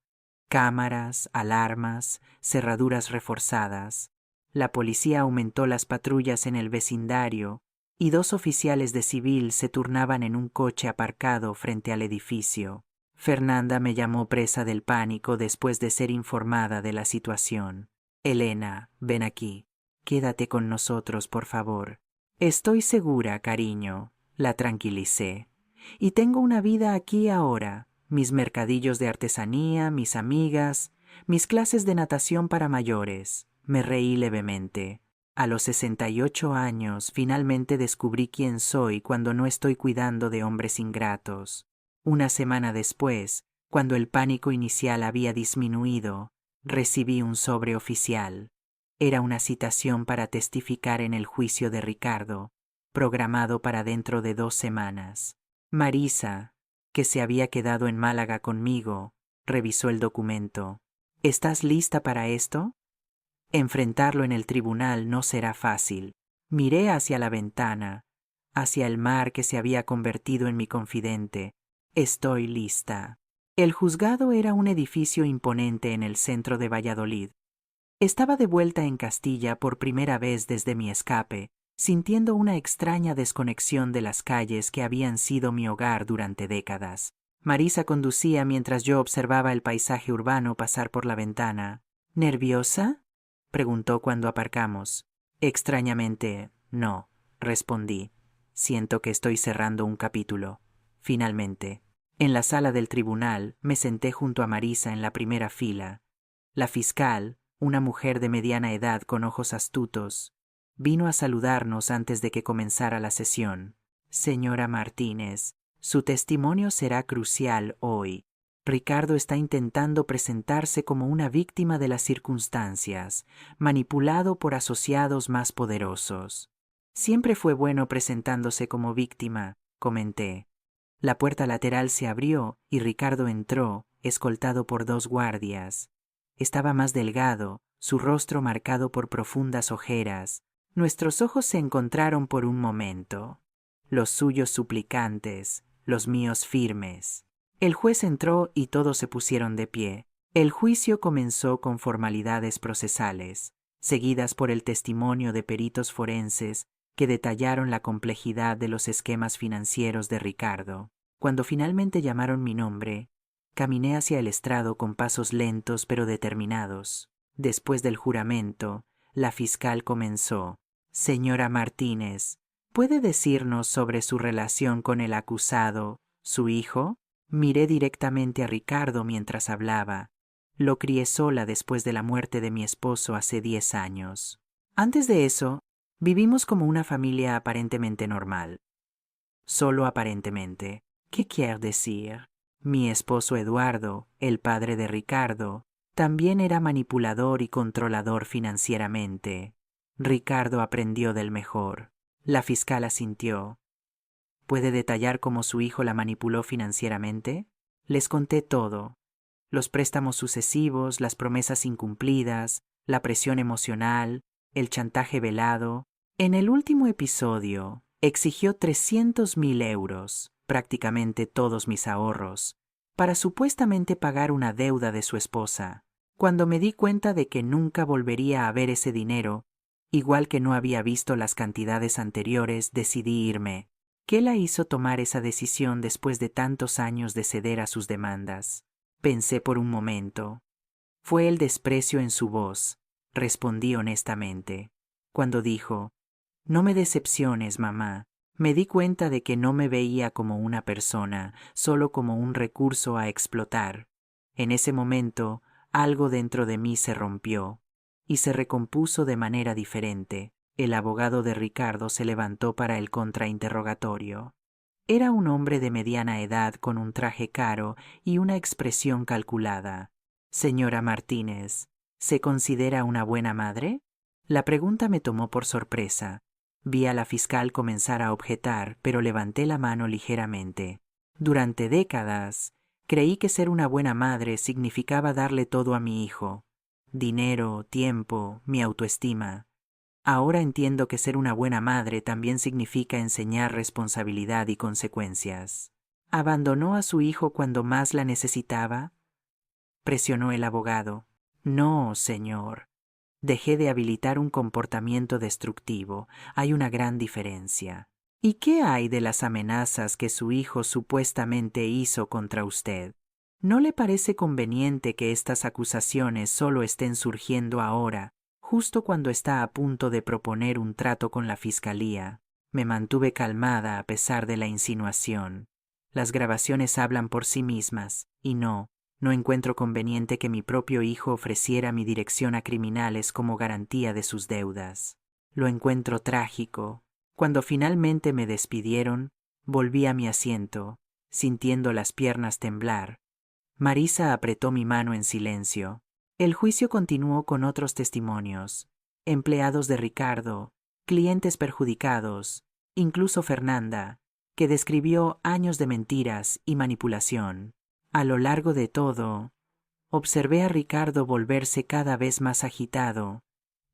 Cámaras, alarmas, cerraduras reforzadas. La policía aumentó las patrullas en el vecindario y 2 oficiales de civil se turnaban en un coche aparcado frente al edificio. Fernanda me llamó presa del pánico después de ser informada de la situación. Elena, ven aquí. Quédate con nosotros, por favor. Estoy segura, cariño, la tranquilicé. Y tengo una vida aquí ahora, mis mercadillos de artesanía, mis amigas, mis clases de natación para mayores. Me reí levemente. A los 68 años finalmente descubrí quién soy cuando no estoy cuidando de hombres ingratos. Una semana después, cuando el pánico inicial había disminuido, recibí un sobre oficial. Era una citación para testificar en el juicio de Ricardo, programado para dentro de 2 semanas. Marisa, que se había quedado en Málaga conmigo, revisó el documento. ¿Estás lista para esto? Enfrentarlo en el tribunal no será fácil. Miré hacia la ventana, hacia el mar que se había convertido en mi confidente. Estoy lista. El juzgado era un edificio imponente en el centro de Valladolid. Estaba de vuelta en Castilla por primera vez desde mi escape, sintiendo una extraña desconexión de las calles que habían sido mi hogar durante décadas. Marisa conducía mientras yo observaba el paisaje urbano pasar por la ventana. ¿Nerviosa?, preguntó cuando aparcamos. Extrañamente, no, respondí. Siento que estoy cerrando un capítulo. Finalmente, en la sala del tribunal me senté junto a Marisa en la primera fila. La fiscal, una mujer de mediana edad con ojos astutos, vino a saludarnos antes de que comenzara la sesión. Señora Martínez, su testimonio será crucial hoy. Ricardo está intentando presentarse como una víctima de las circunstancias, manipulado por asociados más poderosos. Siempre fue bueno presentándose como víctima, comenté. La puerta lateral se abrió y Ricardo entró, escoltado por 2 guardias. Estaba más delgado, su rostro marcado por profundas ojeras. Nuestros ojos se encontraron por un momento. Los suyos suplicantes, los míos firmes. El juez entró y todos se pusieron de pie. El juicio comenzó con formalidades procesales, seguidas por el testimonio de peritos forenses que detallaron la complejidad de los esquemas financieros de Ricardo. Cuando finalmente llamaron mi nombre, caminé hacia el estrado con pasos lentos pero determinados. Después del juramento, la fiscal comenzó. Señora Martínez, ¿puede decirnos sobre su relación con el acusado, su hijo? Miré directamente a Ricardo mientras hablaba. Lo crié sola después de la muerte de mi esposo hace 10 años. Antes de eso, vivimos como una familia aparentemente normal. Solo aparentemente. ¿Qué quiere decir? Mi esposo Eduardo, el padre de Ricardo, también era manipulador y controlador financieramente. Ricardo aprendió del mejor. La fiscal asintió. ¿Puede detallar cómo su hijo la manipuló financieramente? Les conté todo. Los préstamos sucesivos, las promesas incumplidas, la presión emocional, el chantaje velado. En el último episodio, exigió 300.000 euros, prácticamente todos mis ahorros, para supuestamente pagar una deuda de su esposa. Cuando me di cuenta de que nunca volvería a ver ese dinero, igual que no había visto las cantidades anteriores, decidí irme. ¿Qué la hizo tomar esa decisión después de tantos años de ceder a sus demandas? Pensé por un momento. Fue el desprecio en su voz, respondí honestamente. Cuando dijo, no me decepciones, mamá. Me di cuenta de que no me veía como una persona, solo como un recurso a explotar. En ese momento, algo dentro de mí se rompió y se recompuso de manera diferente. El abogado de Ricardo se levantó para el contrainterrogatorio. Era un hombre de mediana edad con un traje caro y una expresión calculada. Señora Martínez, ¿se considera una buena madre? La pregunta me tomó por sorpresa. Vi a la fiscal comenzar a objetar, pero levanté la mano ligeramente. Durante décadas, creí que ser una buena madre significaba darle todo a mi hijo. Dinero, tiempo, mi autoestima. Ahora entiendo que ser una buena madre también significa enseñar responsabilidad y consecuencias. ¿Abandonó a su hijo cuando más la necesitaba? Presionó el abogado. No, señor. Dejé de habilitar un comportamiento destructivo. Hay una gran diferencia. ¿Y qué hay de las amenazas que su hijo supuestamente hizo contra usted? ¿No le parece conveniente que estas acusaciones solo estén surgiendo ahora, justo cuando está a punto de proponer un trato con la fiscalía? Me mantuve calmada a pesar de la insinuación. Las grabaciones hablan por sí mismas, y no encuentro conveniente que mi propio hijo ofreciera mi dirección a criminales como garantía de sus deudas. Lo encuentro trágico. Cuando finalmente me despidieron, volví a mi asiento, sintiendo las piernas temblar. Marisa apretó mi mano en silencio. El juicio continuó con otros testimonios, empleados de Ricardo, clientes perjudicados, incluso Fernanda, que describió años de mentiras y manipulación. A lo largo de todo, observé a Ricardo volverse cada vez más agitado,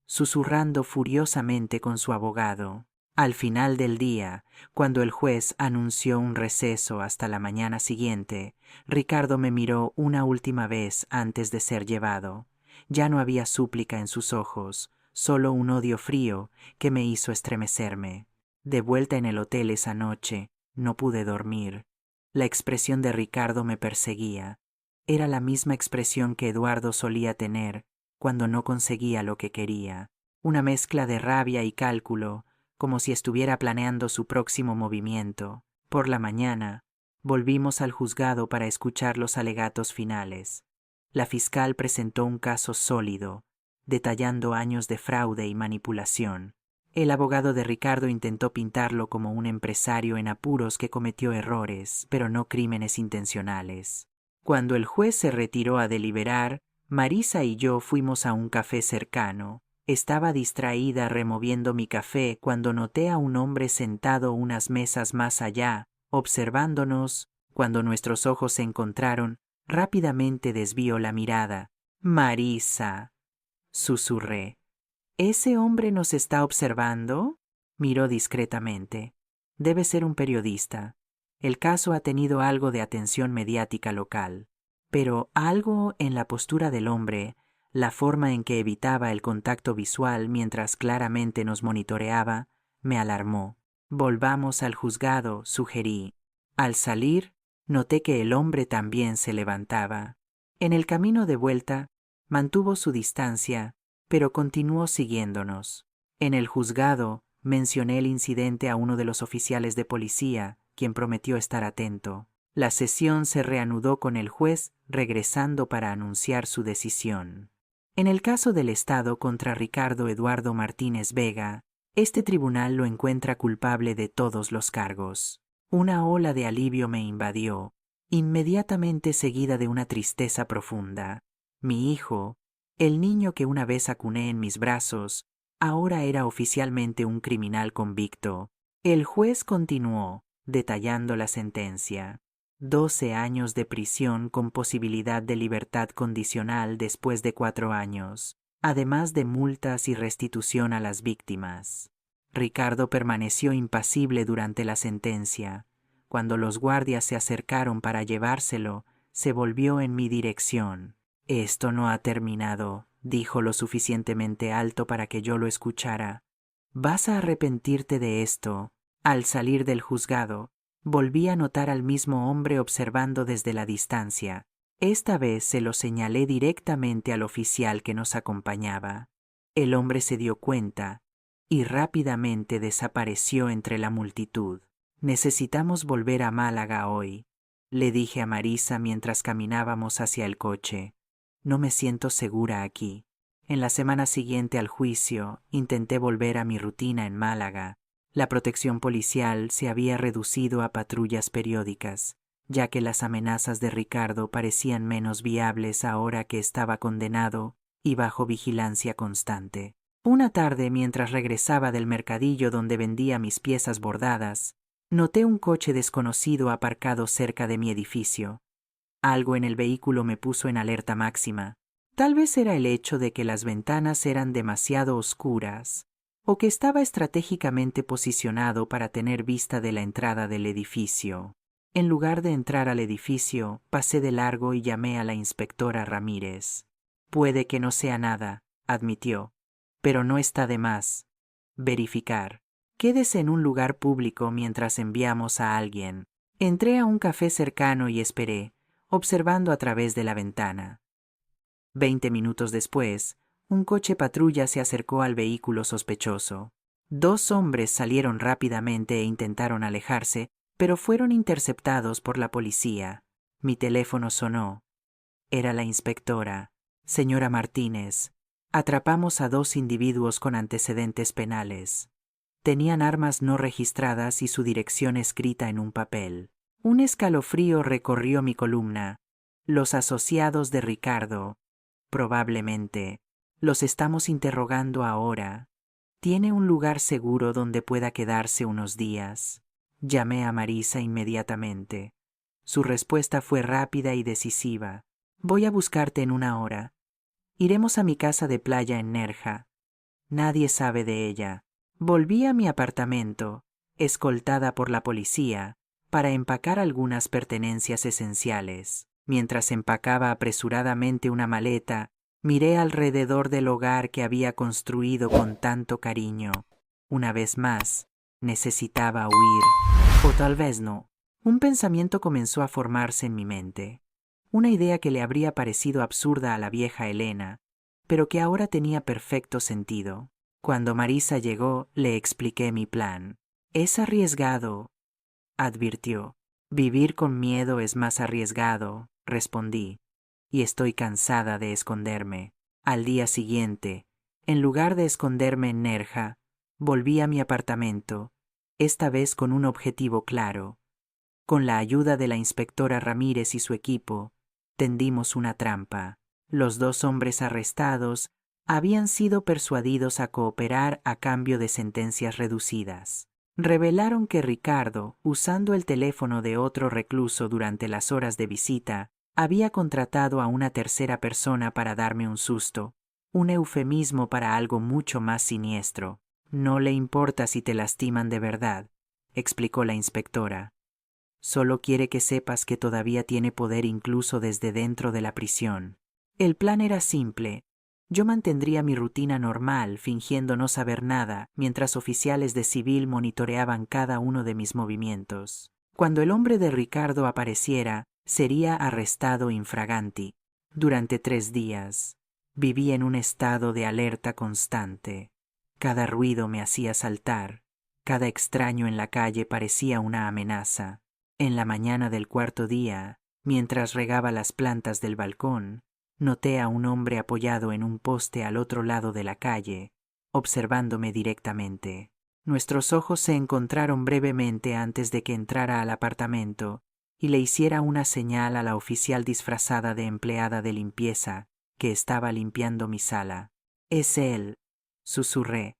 susurrando furiosamente con su abogado. Al final del día, cuando el juez anunció un receso hasta la mañana siguiente, Ricardo me miró una última vez antes de ser llevado. Ya no había súplica en sus ojos, solo un odio frío que me hizo estremecerme. De vuelta en el hotel esa noche, no pude dormir. La expresión de Ricardo me perseguía. Era la misma expresión que Eduardo solía tener cuando no conseguía lo que quería. Una mezcla de rabia y cálculo, como si estuviera planeando su próximo movimiento. Por la mañana, volvimos al juzgado para escuchar los alegatos finales. La fiscal presentó un caso sólido, detallando años de fraude y manipulación. El abogado de Ricardo intentó pintarlo como un empresario en apuros que cometió errores, pero no crímenes intencionales. Cuando el juez se retiró a deliberar, Marisa y yo fuimos a un café cercano. Estaba distraída removiendo mi café cuando noté a un hombre sentado unas mesas más allá, observándonos. Cuando nuestros ojos se encontraron, rápidamente desvió la mirada. «Marisa», susurré. «¿Ese hombre nos está observando?» Miró discretamente. Debe ser un periodista. El caso ha tenido algo de atención mediática local, pero algo en la postura del hombre, la forma en que evitaba el contacto visual mientras claramente nos monitoreaba, me alarmó. «Volvamos al juzgado», sugerí. Al salir, noté que el hombre también se levantaba. En el camino de vuelta, mantuvo su distancia, pero continuó siguiéndonos. En el juzgado, mencioné el incidente a uno de los oficiales de policía, quien prometió estar atento. La sesión se reanudó con el juez regresando para anunciar su decisión. En el caso del Estado contra Ricardo Eduardo Martínez Vega, este tribunal lo encuentra culpable de todos los cargos. Una ola de alivio me invadió, inmediatamente seguida de una tristeza profunda. Mi hijo, el niño que una vez acuné en mis brazos, ahora era oficialmente un criminal convicto. El juez continuó, detallando la sentencia. 12 años de prisión con posibilidad de libertad condicional después de 4 años, además de multas y restitución a las víctimas. Ricardo permaneció impasible durante la sentencia. Cuando los guardias se acercaron para llevárselo, se volvió en mi dirección. «Esto no ha terminado», dijo lo suficientemente alto para que yo lo escuchara. «Vas a arrepentirte de esto». Al salir del juzgado, volví a notar al mismo hombre observando desde la distancia. Esta vez se lo señalé directamente al oficial que nos acompañaba. El hombre se dio cuenta y rápidamente desapareció entre la multitud. «Necesitamos volver a Málaga hoy», le dije a Marisa mientras caminábamos hacia el coche. «No me siento segura aquí». En la semana siguiente al juicio, intenté volver a mi rutina en Málaga. La protección policial se había reducido a patrullas periódicas, ya que las amenazas de Ricardo parecían menos viables ahora que estaba condenado y bajo vigilancia constante. Una tarde, mientras regresaba del mercadillo donde vendía mis piezas bordadas, noté un coche desconocido aparcado cerca de mi edificio. Algo en el vehículo me puso en alerta máxima. Tal vez era el hecho de que las ventanas eran demasiado oscuras, o que estaba estratégicamente posicionado para tener vista de la entrada del edificio. En lugar de entrar al edificio, pasé de largo y llamé a la inspectora Ramírez. «Puede que no sea nada», admitió, «pero no está de más verificar. Quédese en un lugar público mientras enviamos a alguien». Entré a un café cercano y esperé, observando a través de la ventana. 20 minutos después, un coche patrulla se acercó al vehículo sospechoso. 2 hombres salieron rápidamente e intentaron alejarse, pero fueron interceptados por la policía. Mi teléfono sonó. Era la inspectora. «Señora Martínez, atrapamos a 2 individuos con antecedentes penales. Tenían armas no registradas y su dirección escrita en un papel». Un escalofrío recorrió mi columna. «Los asociados de Ricardo. Probablemente. Los estamos interrogando ahora. ¿Tiene un lugar seguro donde pueda quedarse unos días?» Llamé a Marisa inmediatamente. Su respuesta fue rápida y decisiva. «Voy a buscarte en 1 hora. Iremos a mi casa de playa en Nerja. Nadie sabe de ella». Volví a mi apartamento, escoltada por la policía, para empacar algunas pertenencias esenciales. Mientras empacaba apresuradamente una maleta, miré alrededor del hogar que había construido con tanto cariño. Una vez más, necesitaba huir. O tal vez no. Un pensamiento comenzó a formarse en mi mente. Una idea que le habría parecido absurda a la vieja Elena, pero que ahora tenía perfecto sentido. Cuando Marisa llegó, le expliqué mi plan. «Es arriesgado», advirtió. «Vivir con miedo es más arriesgado», respondí, «y estoy cansada de esconderme». Al día siguiente, en lugar de esconderme en Nerja, volví a mi apartamento, esta vez con un objetivo claro. Con la ayuda de la inspectora Ramírez y su equipo, tendimos una trampa. Los dos hombres arrestados habían sido persuadidos a cooperar a cambio de sentencias reducidas. Revelaron que Ricardo, usando el teléfono de otro recluso durante las horas de visita, había contratado a una tercera persona para darme un susto, un eufemismo para algo mucho más siniestro. No le importa si te lastiman de verdad, explicó la inspectora. Solo quiere que sepas que todavía tiene poder incluso desde dentro de la prisión. El plan era simple. Yo mantendría mi rutina normal, fingiendo no saber nada, mientras oficiales de civil monitoreaban cada uno de mis movimientos. Cuando el hombre de Ricardo apareciera, sería arrestado infraganti. Durante 3 días, viví en un estado de alerta constante. Cada ruido me hacía saltar. Cada extraño en la calle parecía una amenaza. En la mañana del 4.º día, mientras regaba las plantas del balcón, noté a un hombre apoyado en un poste al otro lado de la calle, observándome directamente. Nuestros ojos se encontraron brevemente antes de que entrara al apartamento y le hiciera una señal a la oficial disfrazada de empleada de limpieza que estaba limpiando mi sala. «Es él», susurré.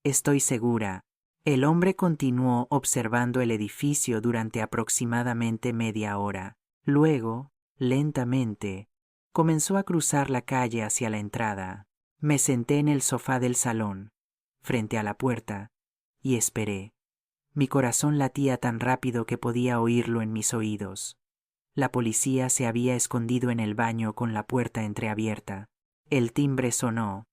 «Estoy segura». El hombre continuó observando el edificio durante aproximadamente media hora. Luego, lentamente, comenzó a cruzar la calle hacia la entrada. Me senté en el sofá del salón, frente a la puerta, y esperé. Mi corazón latía tan rápido que podía oírlo en mis oídos. La policía se había escondido en el baño con la puerta entreabierta. El timbre sonó.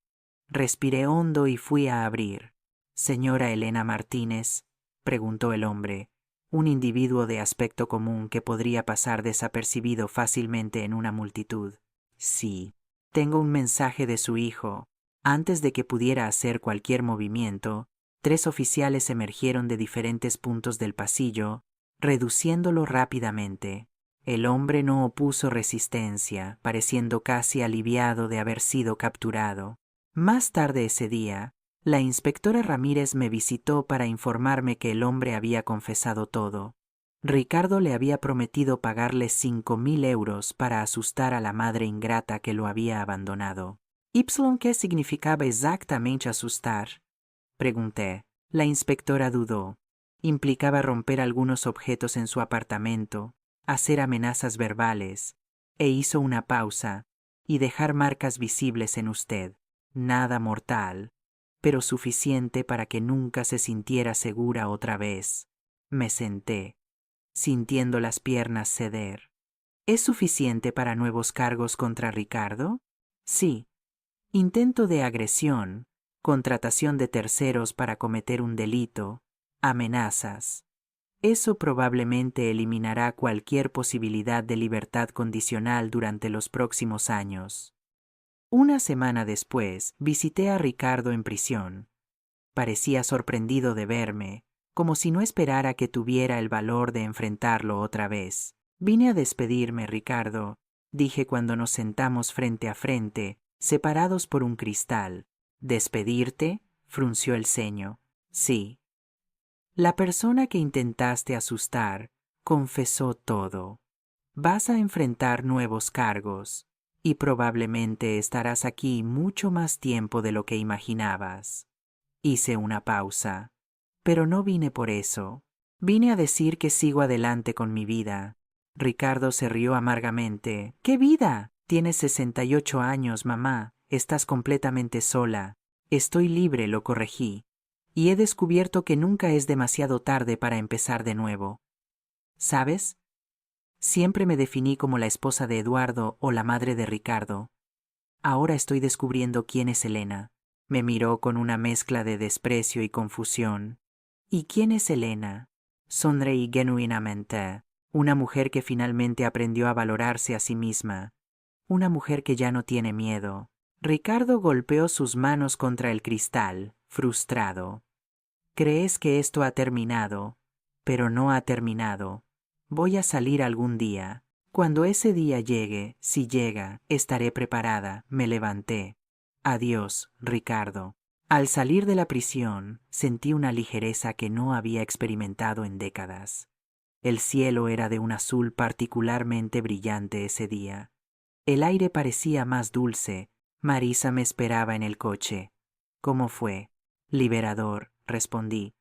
Respiré hondo y fui a abrir. «¿Señora Elena Martínez?», preguntó el hombre, un individuo de aspecto común que podría pasar desapercibido fácilmente en una multitud. «Sí, tengo un mensaje de su hijo». Antes de que pudiera hacer cualquier movimiento, 3 oficiales emergieron de diferentes puntos del pasillo, reduciéndolo rápidamente. El hombre no opuso resistencia, pareciendo casi aliviado de haber sido capturado. Más tarde ese día, la inspectora Ramírez me visitó para informarme que el hombre había confesado todo. Ricardo le había prometido pagarle 5.000 euros para asustar a la madre ingrata que lo había abandonado. «¿Qué significaba exactamente asustar?», pregunté. La inspectora dudó. Implicaba romper algunos objetos en su apartamento, hacer amenazas verbales, e hizo una pausa, y dejar marcas visibles en usted. Nada mortal, pero suficiente para que nunca se sintiera segura otra vez. Me senté, sintiendo las piernas ceder. «¿Es suficiente para nuevos cargos contra Ricardo?». «Sí. Intento de agresión, contratación de terceros para cometer un delito, amenazas. Eso probablemente eliminará cualquier posibilidad de libertad condicional durante los próximos años». Una semana después, visité a Ricardo en prisión. Parecía sorprendido de verme, como si no esperara que tuviera el valor de enfrentarlo otra vez. «Vine a despedirme, Ricardo», dije cuando nos sentamos frente a frente, separados por un cristal. «¿Despedirte?», frunció el ceño. «Sí». «La persona que intentaste asustar confesó todo. Vas a enfrentar nuevos cargos, y probablemente estarás aquí mucho más tiempo de lo que imaginabas». Hice una pausa. «Pero no vine por eso. Vine a decir que sigo adelante con mi vida». Ricardo se rió amargamente. «¿Qué vida? Tienes 68 años, mamá. Estás completamente sola». «Estoy libre», lo corregí. «Y he descubierto que nunca es demasiado tarde para empezar de nuevo. ¿Sabes? Siempre me definí como la esposa de Eduardo o la madre de Ricardo. Ahora estoy descubriendo quién es Elena». Me miró con una mezcla de desprecio y confusión. «¿Y quién es Elena?». Sonreí genuinamente. Una mujer que finalmente aprendió a valorarse a sí misma. Una mujer que ya no tiene miedo. Ricardo golpeó sus manos contra el cristal, frustrado. «Crees que esto ha terminado, pero no ha terminado. Voy a salir algún día. Cuando ese día llegue, si llega, estaré preparada». Me levanté. «Adiós, Ricardo». Al salir de la prisión, sentí una ligereza que no había experimentado en décadas. El cielo era de un azul particularmente brillante ese día. El aire parecía más dulce. Marisa me esperaba en el coche. ¿Cómo fue? Liberador, respondí.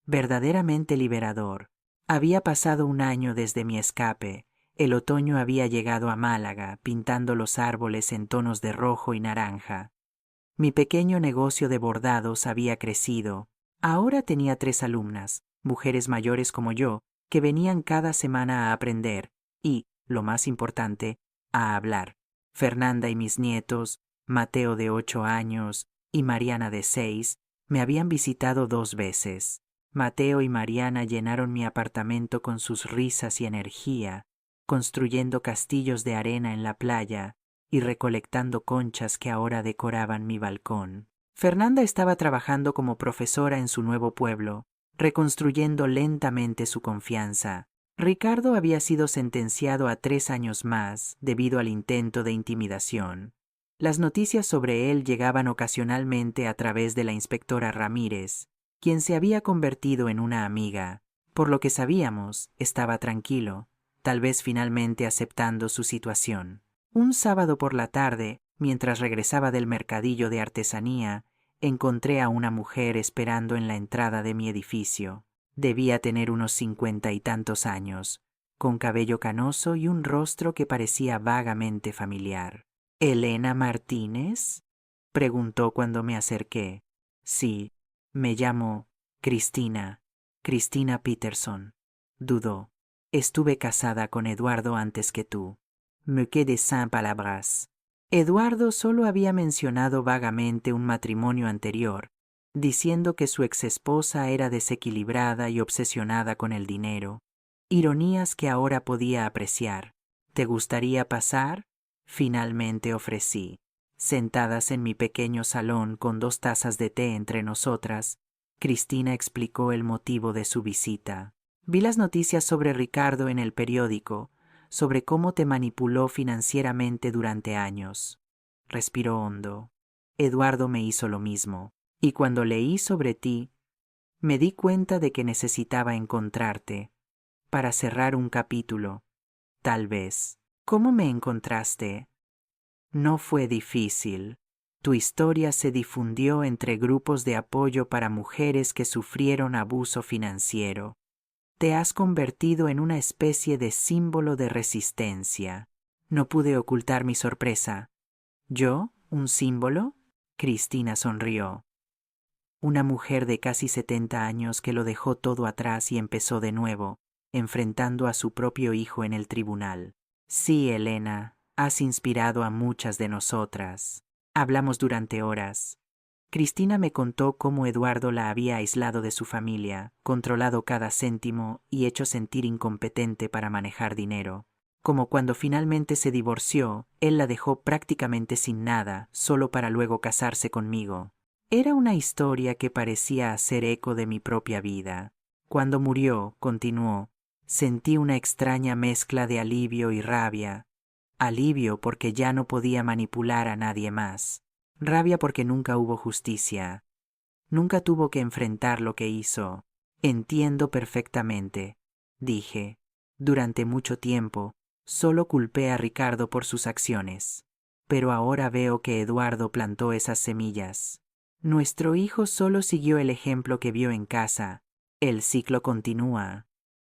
Verdaderamente liberador. Había pasado un año desde mi escape. El otoño había llegado a Málaga, pintando los árboles en tonos de rojo y naranja. Mi pequeño negocio de bordados había crecido. Ahora tenía 3 alumnas, mujeres mayores como yo, que venían cada semana a aprender y, lo más importante, a hablar. Fernanda y mis nietos, Mateo de 8 años y Mariana de 6, me habían visitado 2 veces. Mateo y Mariana llenaron mi apartamento con sus risas y energía, construyendo castillos de arena en la playa y recolectando conchas que ahora decoraban mi balcón. Fernanda estaba trabajando como profesora en su nuevo pueblo, reconstruyendo lentamente su confianza. Ricardo había sido sentenciado a 3 años más debido al intento de intimidación. Las noticias sobre él llegaban ocasionalmente a través de la inspectora Ramírez, quien se había convertido en una amiga. Por lo que sabíamos, estaba tranquilo, tal vez finalmente aceptando su situación. Un sábado por la tarde, mientras regresaba del mercadillo de artesanía, encontré a una mujer esperando en la entrada de mi edificio. Debía tener unos 50 y tantos años, con cabello canoso y un rostro que parecía vagamente familiar. ¿Elena Martínez? Preguntó cuando me acerqué. Sí, me llamo Cristina Peterson. Dudó. Estuve casada con Eduardo antes que tú. Me quedé sin palabras. Eduardo solo había mencionado vagamente un matrimonio anterior, diciendo que su exesposa era desequilibrada y obsesionada con el dinero. Ironías que ahora podía apreciar. ¿Te gustaría pasar? Finalmente ofrecí. Sentadas en mi pequeño salón con 2 tazas de té entre nosotras, Cristina explicó el motivo de su visita. Vi las noticias sobre Ricardo en el periódico, sobre cómo te manipuló financieramente durante años. Respiró hondo. Eduardo me hizo lo mismo, y cuando leí sobre ti, me di cuenta de que necesitaba encontrarte, para cerrar un capítulo, tal vez. ¿Cómo me encontraste? No fue difícil. Tu historia se difundió entre grupos de apoyo para mujeres que sufrieron abuso financiero. Te has convertido en una especie de símbolo de resistencia. No pude ocultar mi sorpresa. ¿Yo? ¿Un símbolo? Cristina sonrió. Una mujer de casi 70 años que lo dejó todo atrás y empezó de nuevo, enfrentando a su propio hijo en el tribunal. Sí, Elena, has inspirado a muchas de nosotras. Hablamos durante horas. Cristina me contó cómo Eduardo la había aislado de su familia, controlado cada céntimo y hecho sentir incompetente para manejar dinero. Como cuando finalmente se divorció, él la dejó prácticamente sin nada, solo para luego casarse conmigo. Era una historia que parecía hacer eco de mi propia vida. Cuando murió, continuó, sentí una extraña mezcla de alivio y rabia. Alivio porque ya no podía manipular a nadie más. Rabia porque nunca hubo justicia. Nunca tuvo que enfrentar lo que hizo. Entiendo perfectamente, dije. Durante mucho tiempo, solo culpé a Ricardo por sus acciones. Pero ahora veo que Eduardo plantó esas semillas. Nuestro hijo solo siguió el ejemplo que vio en casa. El ciclo continúa,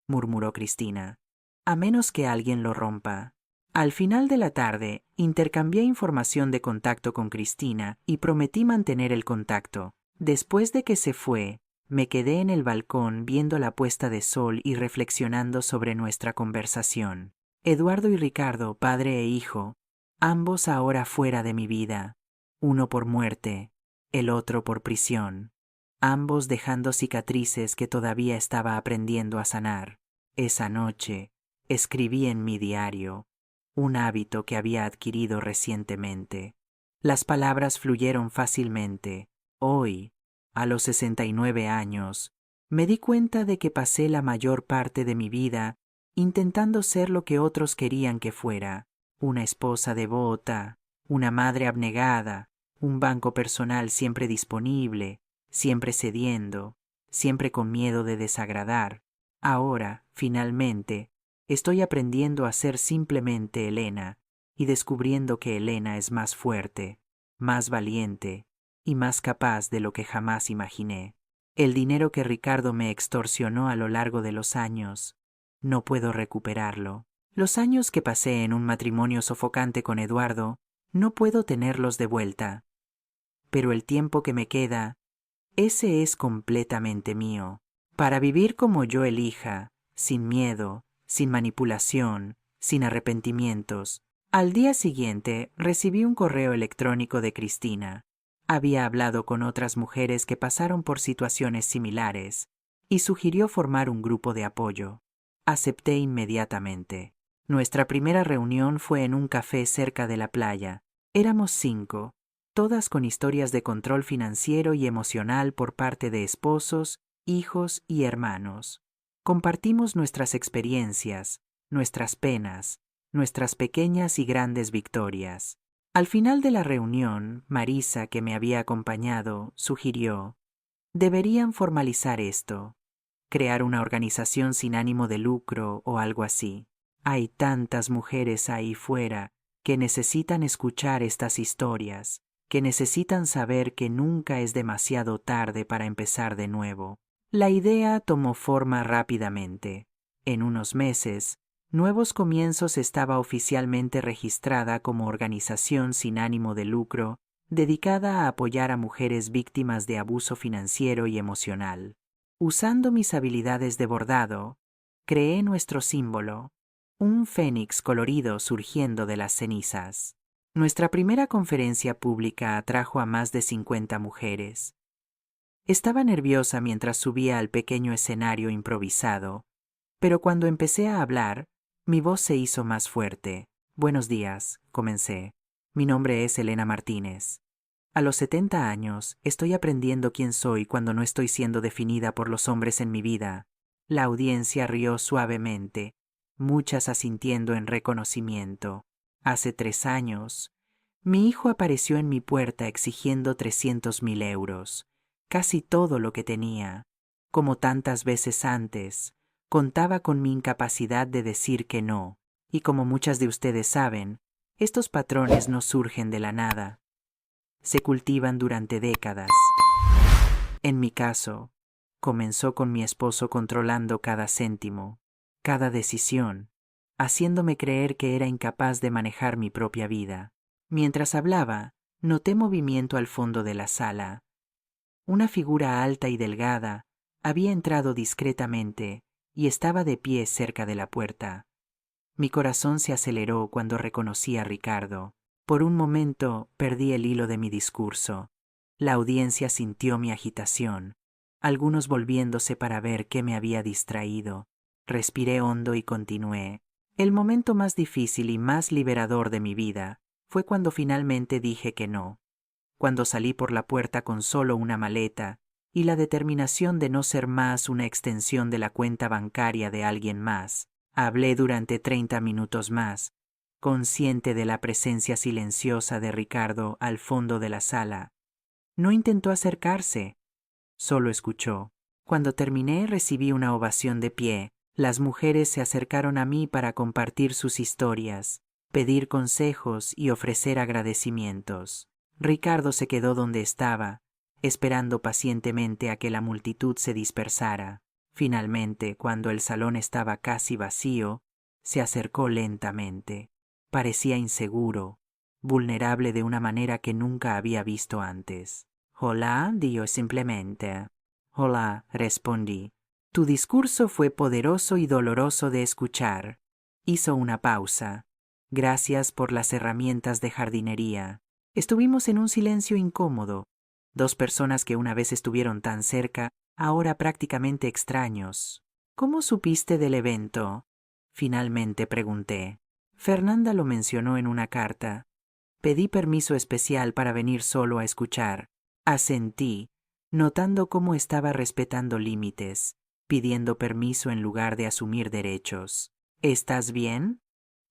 murmuró Cristina. A menos que alguien lo rompa. Al final de la tarde, intercambié información de contacto con Cristina y prometí mantener el contacto. Después de que se fue, me quedé en el balcón viendo la puesta de sol y reflexionando sobre nuestra conversación. Eduardo y Ricardo, padre e hijo, ambos ahora fuera de mi vida, uno por muerte, el otro por prisión, ambos dejando cicatrices que todavía estaba aprendiendo a sanar. Esa noche, escribí en mi diario, un hábito que había adquirido recientemente. Las palabras fluyeron fácilmente. Hoy, a los 69 años, me di cuenta de que pasé la mayor parte de mi vida intentando ser lo que otros querían que fuera, una esposa devota, una madre abnegada, un banco personal siempre disponible, siempre cediendo, siempre con miedo de desagradar. Ahora, finalmente, estoy aprendiendo a ser simplemente Elena, y descubriendo que Elena es más fuerte, más valiente y más capaz de lo que jamás imaginé. El dinero que Ricardo me extorsionó a lo largo de los años, no puedo recuperarlo. Los años que pasé en un matrimonio sofocante con Eduardo, no puedo tenerlos de vuelta. Pero el tiempo que me queda, ese es completamente mío, para vivir como yo elija, sin miedo, sin manipulación, sin arrepentimientos. Al día siguiente recibí un correo electrónico de Cristina. Había hablado con otras mujeres que pasaron por situaciones similares y sugirió formar un grupo de apoyo. Acepté inmediatamente. Nuestra primera reunión fue en un café cerca de la playa. Éramos 5, todas con historias de control financiero y emocional por parte de esposos, hijos y hermanos. Compartimos nuestras experiencias, nuestras penas, nuestras pequeñas y grandes victorias. Al final de la reunión, Marisa, que me había acompañado, sugirió: deberían formalizar esto, crear una organización sin ánimo de lucro o algo así. Hay tantas mujeres ahí fuera que necesitan escuchar estas historias, que necesitan saber que nunca es demasiado tarde para empezar de nuevo. La idea tomó forma rápidamente. En unos meses, Nuevos Comienzos estaba oficialmente registrada como organización sin ánimo de lucro dedicada a apoyar a mujeres víctimas de abuso financiero y emocional. Usando mis habilidades de bordado, creé nuestro símbolo, un fénix colorido surgiendo de las cenizas. Nuestra primera conferencia pública atrajo a más de 50 mujeres. Estaba nerviosa mientras subía al pequeño escenario improvisado, pero cuando empecé a hablar, mi voz se hizo más fuerte. Buenos días, comencé. Mi nombre es Elena Martínez. A los 70 años, estoy aprendiendo quién soy cuando no estoy siendo definida por los hombres en mi vida. La audiencia rió suavemente, muchas asintiendo en reconocimiento. Hace 3 años, mi hijo apareció en mi puerta exigiendo 300.000 euros, casi todo lo que tenía. Como tantas veces antes, contaba con mi incapacidad de decir que no, y como muchas de ustedes saben, estos patrones no surgen de la nada. Se cultivan durante décadas. En mi caso, comenzó con mi esposo controlando cada céntimo, cada decisión, haciéndome creer que era incapaz de manejar mi propia vida. Mientras hablaba, noté movimiento al fondo de la sala. Una figura alta y delgada había entrado discretamente y estaba de pie cerca de la puerta. Mi corazón se aceleró cuando reconocí a Ricardo. Por un momento perdí el hilo de mi discurso. La audiencia sintió mi agitación, algunos volviéndose para ver qué me había distraído. Respiré hondo y continué. El momento más difícil y más liberador de mi vida fue cuando finalmente dije que no, cuando salí por la puerta con solo una maleta y la determinación de no ser más una extensión de la cuenta bancaria de alguien más. Hablé durante 30 minutos más, consciente de la presencia silenciosa de Ricardo al fondo de la sala. No intentó acercarse, solo escuchó. Cuando terminé recibí una ovación de pie. Las mujeres se acercaron a mí para compartir sus historias, pedir consejos y ofrecer agradecimientos. Ricardo se quedó donde estaba, esperando pacientemente a que la multitud se dispersara. Finalmente, cuando el salón estaba casi vacío, se acercó lentamente. Parecía inseguro, vulnerable de una manera que nunca había visto antes. Hola, dijo simplemente. Hola, respondí. Tu discurso fue poderoso y doloroso de escuchar. Hizo una pausa. Gracias por las herramientas de jardinería. Estuvimos en un silencio incómodo. 2 personas que una vez estuvieron tan cerca, ahora prácticamente extraños. ¿Cómo supiste del evento? Finalmente pregunté. Fernanda lo mencionó en una carta. Pedí permiso especial para venir solo a escuchar. Asentí, notando cómo estaba respetando límites, pidiendo permiso en lugar de asumir derechos. ¿Estás bien?,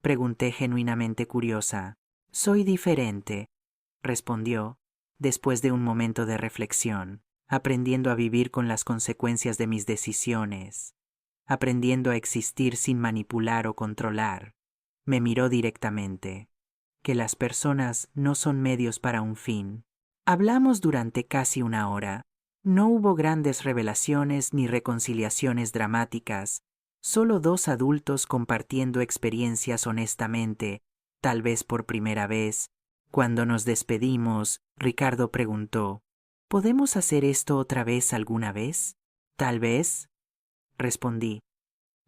pregunté genuinamente curiosa. Soy diferente, respondió, después de un momento de reflexión, aprendiendo a vivir con las consecuencias de mis decisiones, aprendiendo a existir sin manipular o controlar. Me miró directamente. que las personas no son medios para un fin. Hablamos durante casi una hora. No hubo grandes revelaciones ni reconciliaciones dramáticas, solo dos adultos compartiendo experiencias honestamente, tal vez por primera vez. Cuando nos despedimos, Ricardo preguntó, ¿podemos hacer esto otra vez alguna vez? Tal vez, respondí,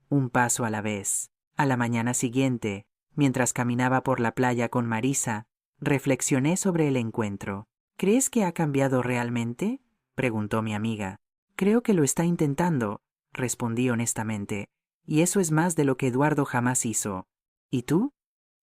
un paso a la vez. A la mañana siguiente, mientras caminaba por la playa con Marisa, reflexioné sobre el encuentro. ¿Crees que ha cambiado realmente?, preguntó mi amiga. Creo que lo está intentando, respondí honestamente, y eso es más de lo que Eduardo jamás hizo. ¿Y tú?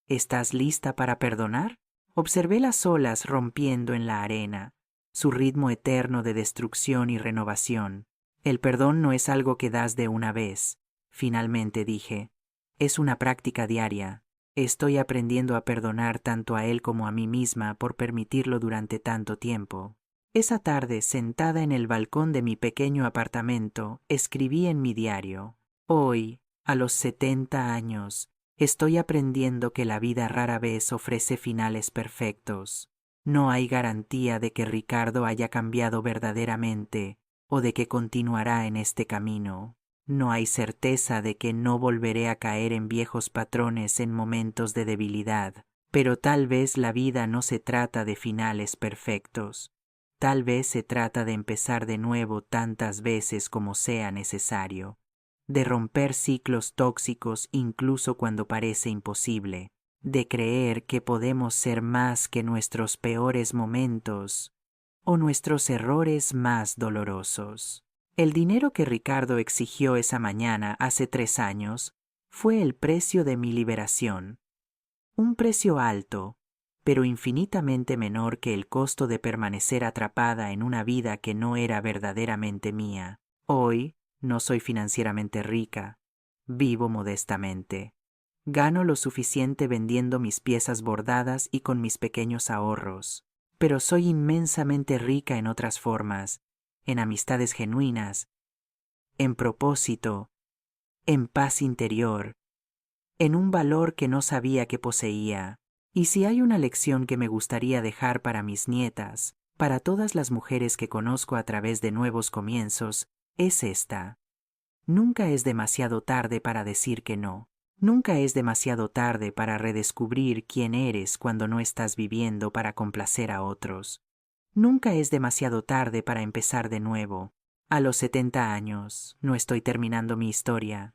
¿Estás lista para perdonar? Observé las olas rompiendo en la arena, su ritmo eterno de destrucción y renovación. El perdón no es algo que das de una vez, finalmente dije. Es una práctica diaria. Estoy aprendiendo a perdonar tanto a él como a mí misma por permitirlo durante tanto tiempo. Esa tarde, sentada en el balcón de mi pequeño apartamento, escribí en mi diario. Hoy, a los 70 años, estoy aprendiendo que la vida rara vez ofrece finales perfectos. No hay garantía de que Ricardo haya cambiado verdaderamente o de que continuará en este camino. No hay certeza de que no volveré a caer en viejos patrones en momentos de debilidad, pero tal vez la vida no se trata de finales perfectos. Tal vez se trata de empezar de nuevo tantas veces como sea necesario, de romper ciclos tóxicos incluso cuando parece imposible, de creer que podemos ser más que nuestros peores momentos o nuestros errores más dolorosos. El dinero que Ricardo exigió esa mañana hace 3 años fue el precio de mi liberación. Un precio alto, pero infinitamente menor que el costo de permanecer atrapada en una vida que no era verdaderamente mía. Hoy no soy financieramente rica, vivo modestamente. Gano lo suficiente vendiendo mis piezas bordadas y con mis pequeños ahorros, pero soy inmensamente rica en otras formas, en amistades genuinas, en propósito, en paz interior, en un valor que no sabía que poseía. Y si hay una lección que me gustaría dejar para mis nietas, para todas las mujeres que conozco a través de nuevos comienzos, es esta. Nunca es demasiado tarde para decir que no. Nunca es demasiado tarde para redescubrir quién eres cuando no estás viviendo para complacer a otros. Nunca es demasiado tarde para empezar de nuevo. A los 70 años, no estoy terminando mi historia.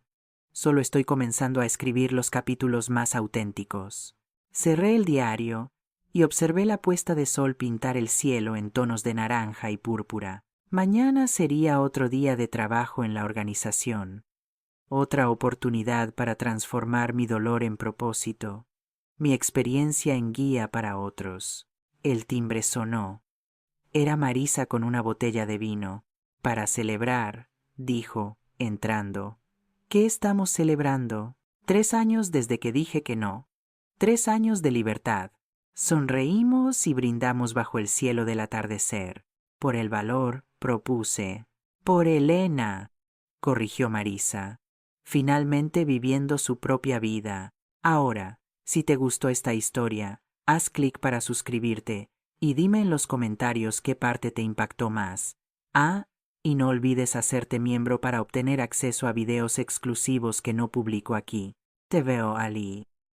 Solo estoy comenzando a escribir los capítulos más auténticos. Cerré el diario y observé la puesta de sol pintar el cielo en tonos de naranja y púrpura. Mañana sería otro día de trabajo en la organización. Otra oportunidad para transformar mi dolor en propósito, mi experiencia en guía para otros. El timbre sonó. Era Marisa con una botella de vino. Para celebrar, dijo, entrando. ¿Qué estamos celebrando? 3 años desde que dije que no. 3 años de libertad. Sonreímos y brindamos bajo el cielo del atardecer. Por el valor, propuse. Por Elena, corrigió Marisa. Finalmente viviendo su propia vida. Ahora, si te gustó esta historia, haz clic para suscribirte y dime en los comentarios qué parte te impactó más. Y no olvides hacerte miembro para obtener acceso a videos exclusivos que no publico aquí. Te veo, Ali.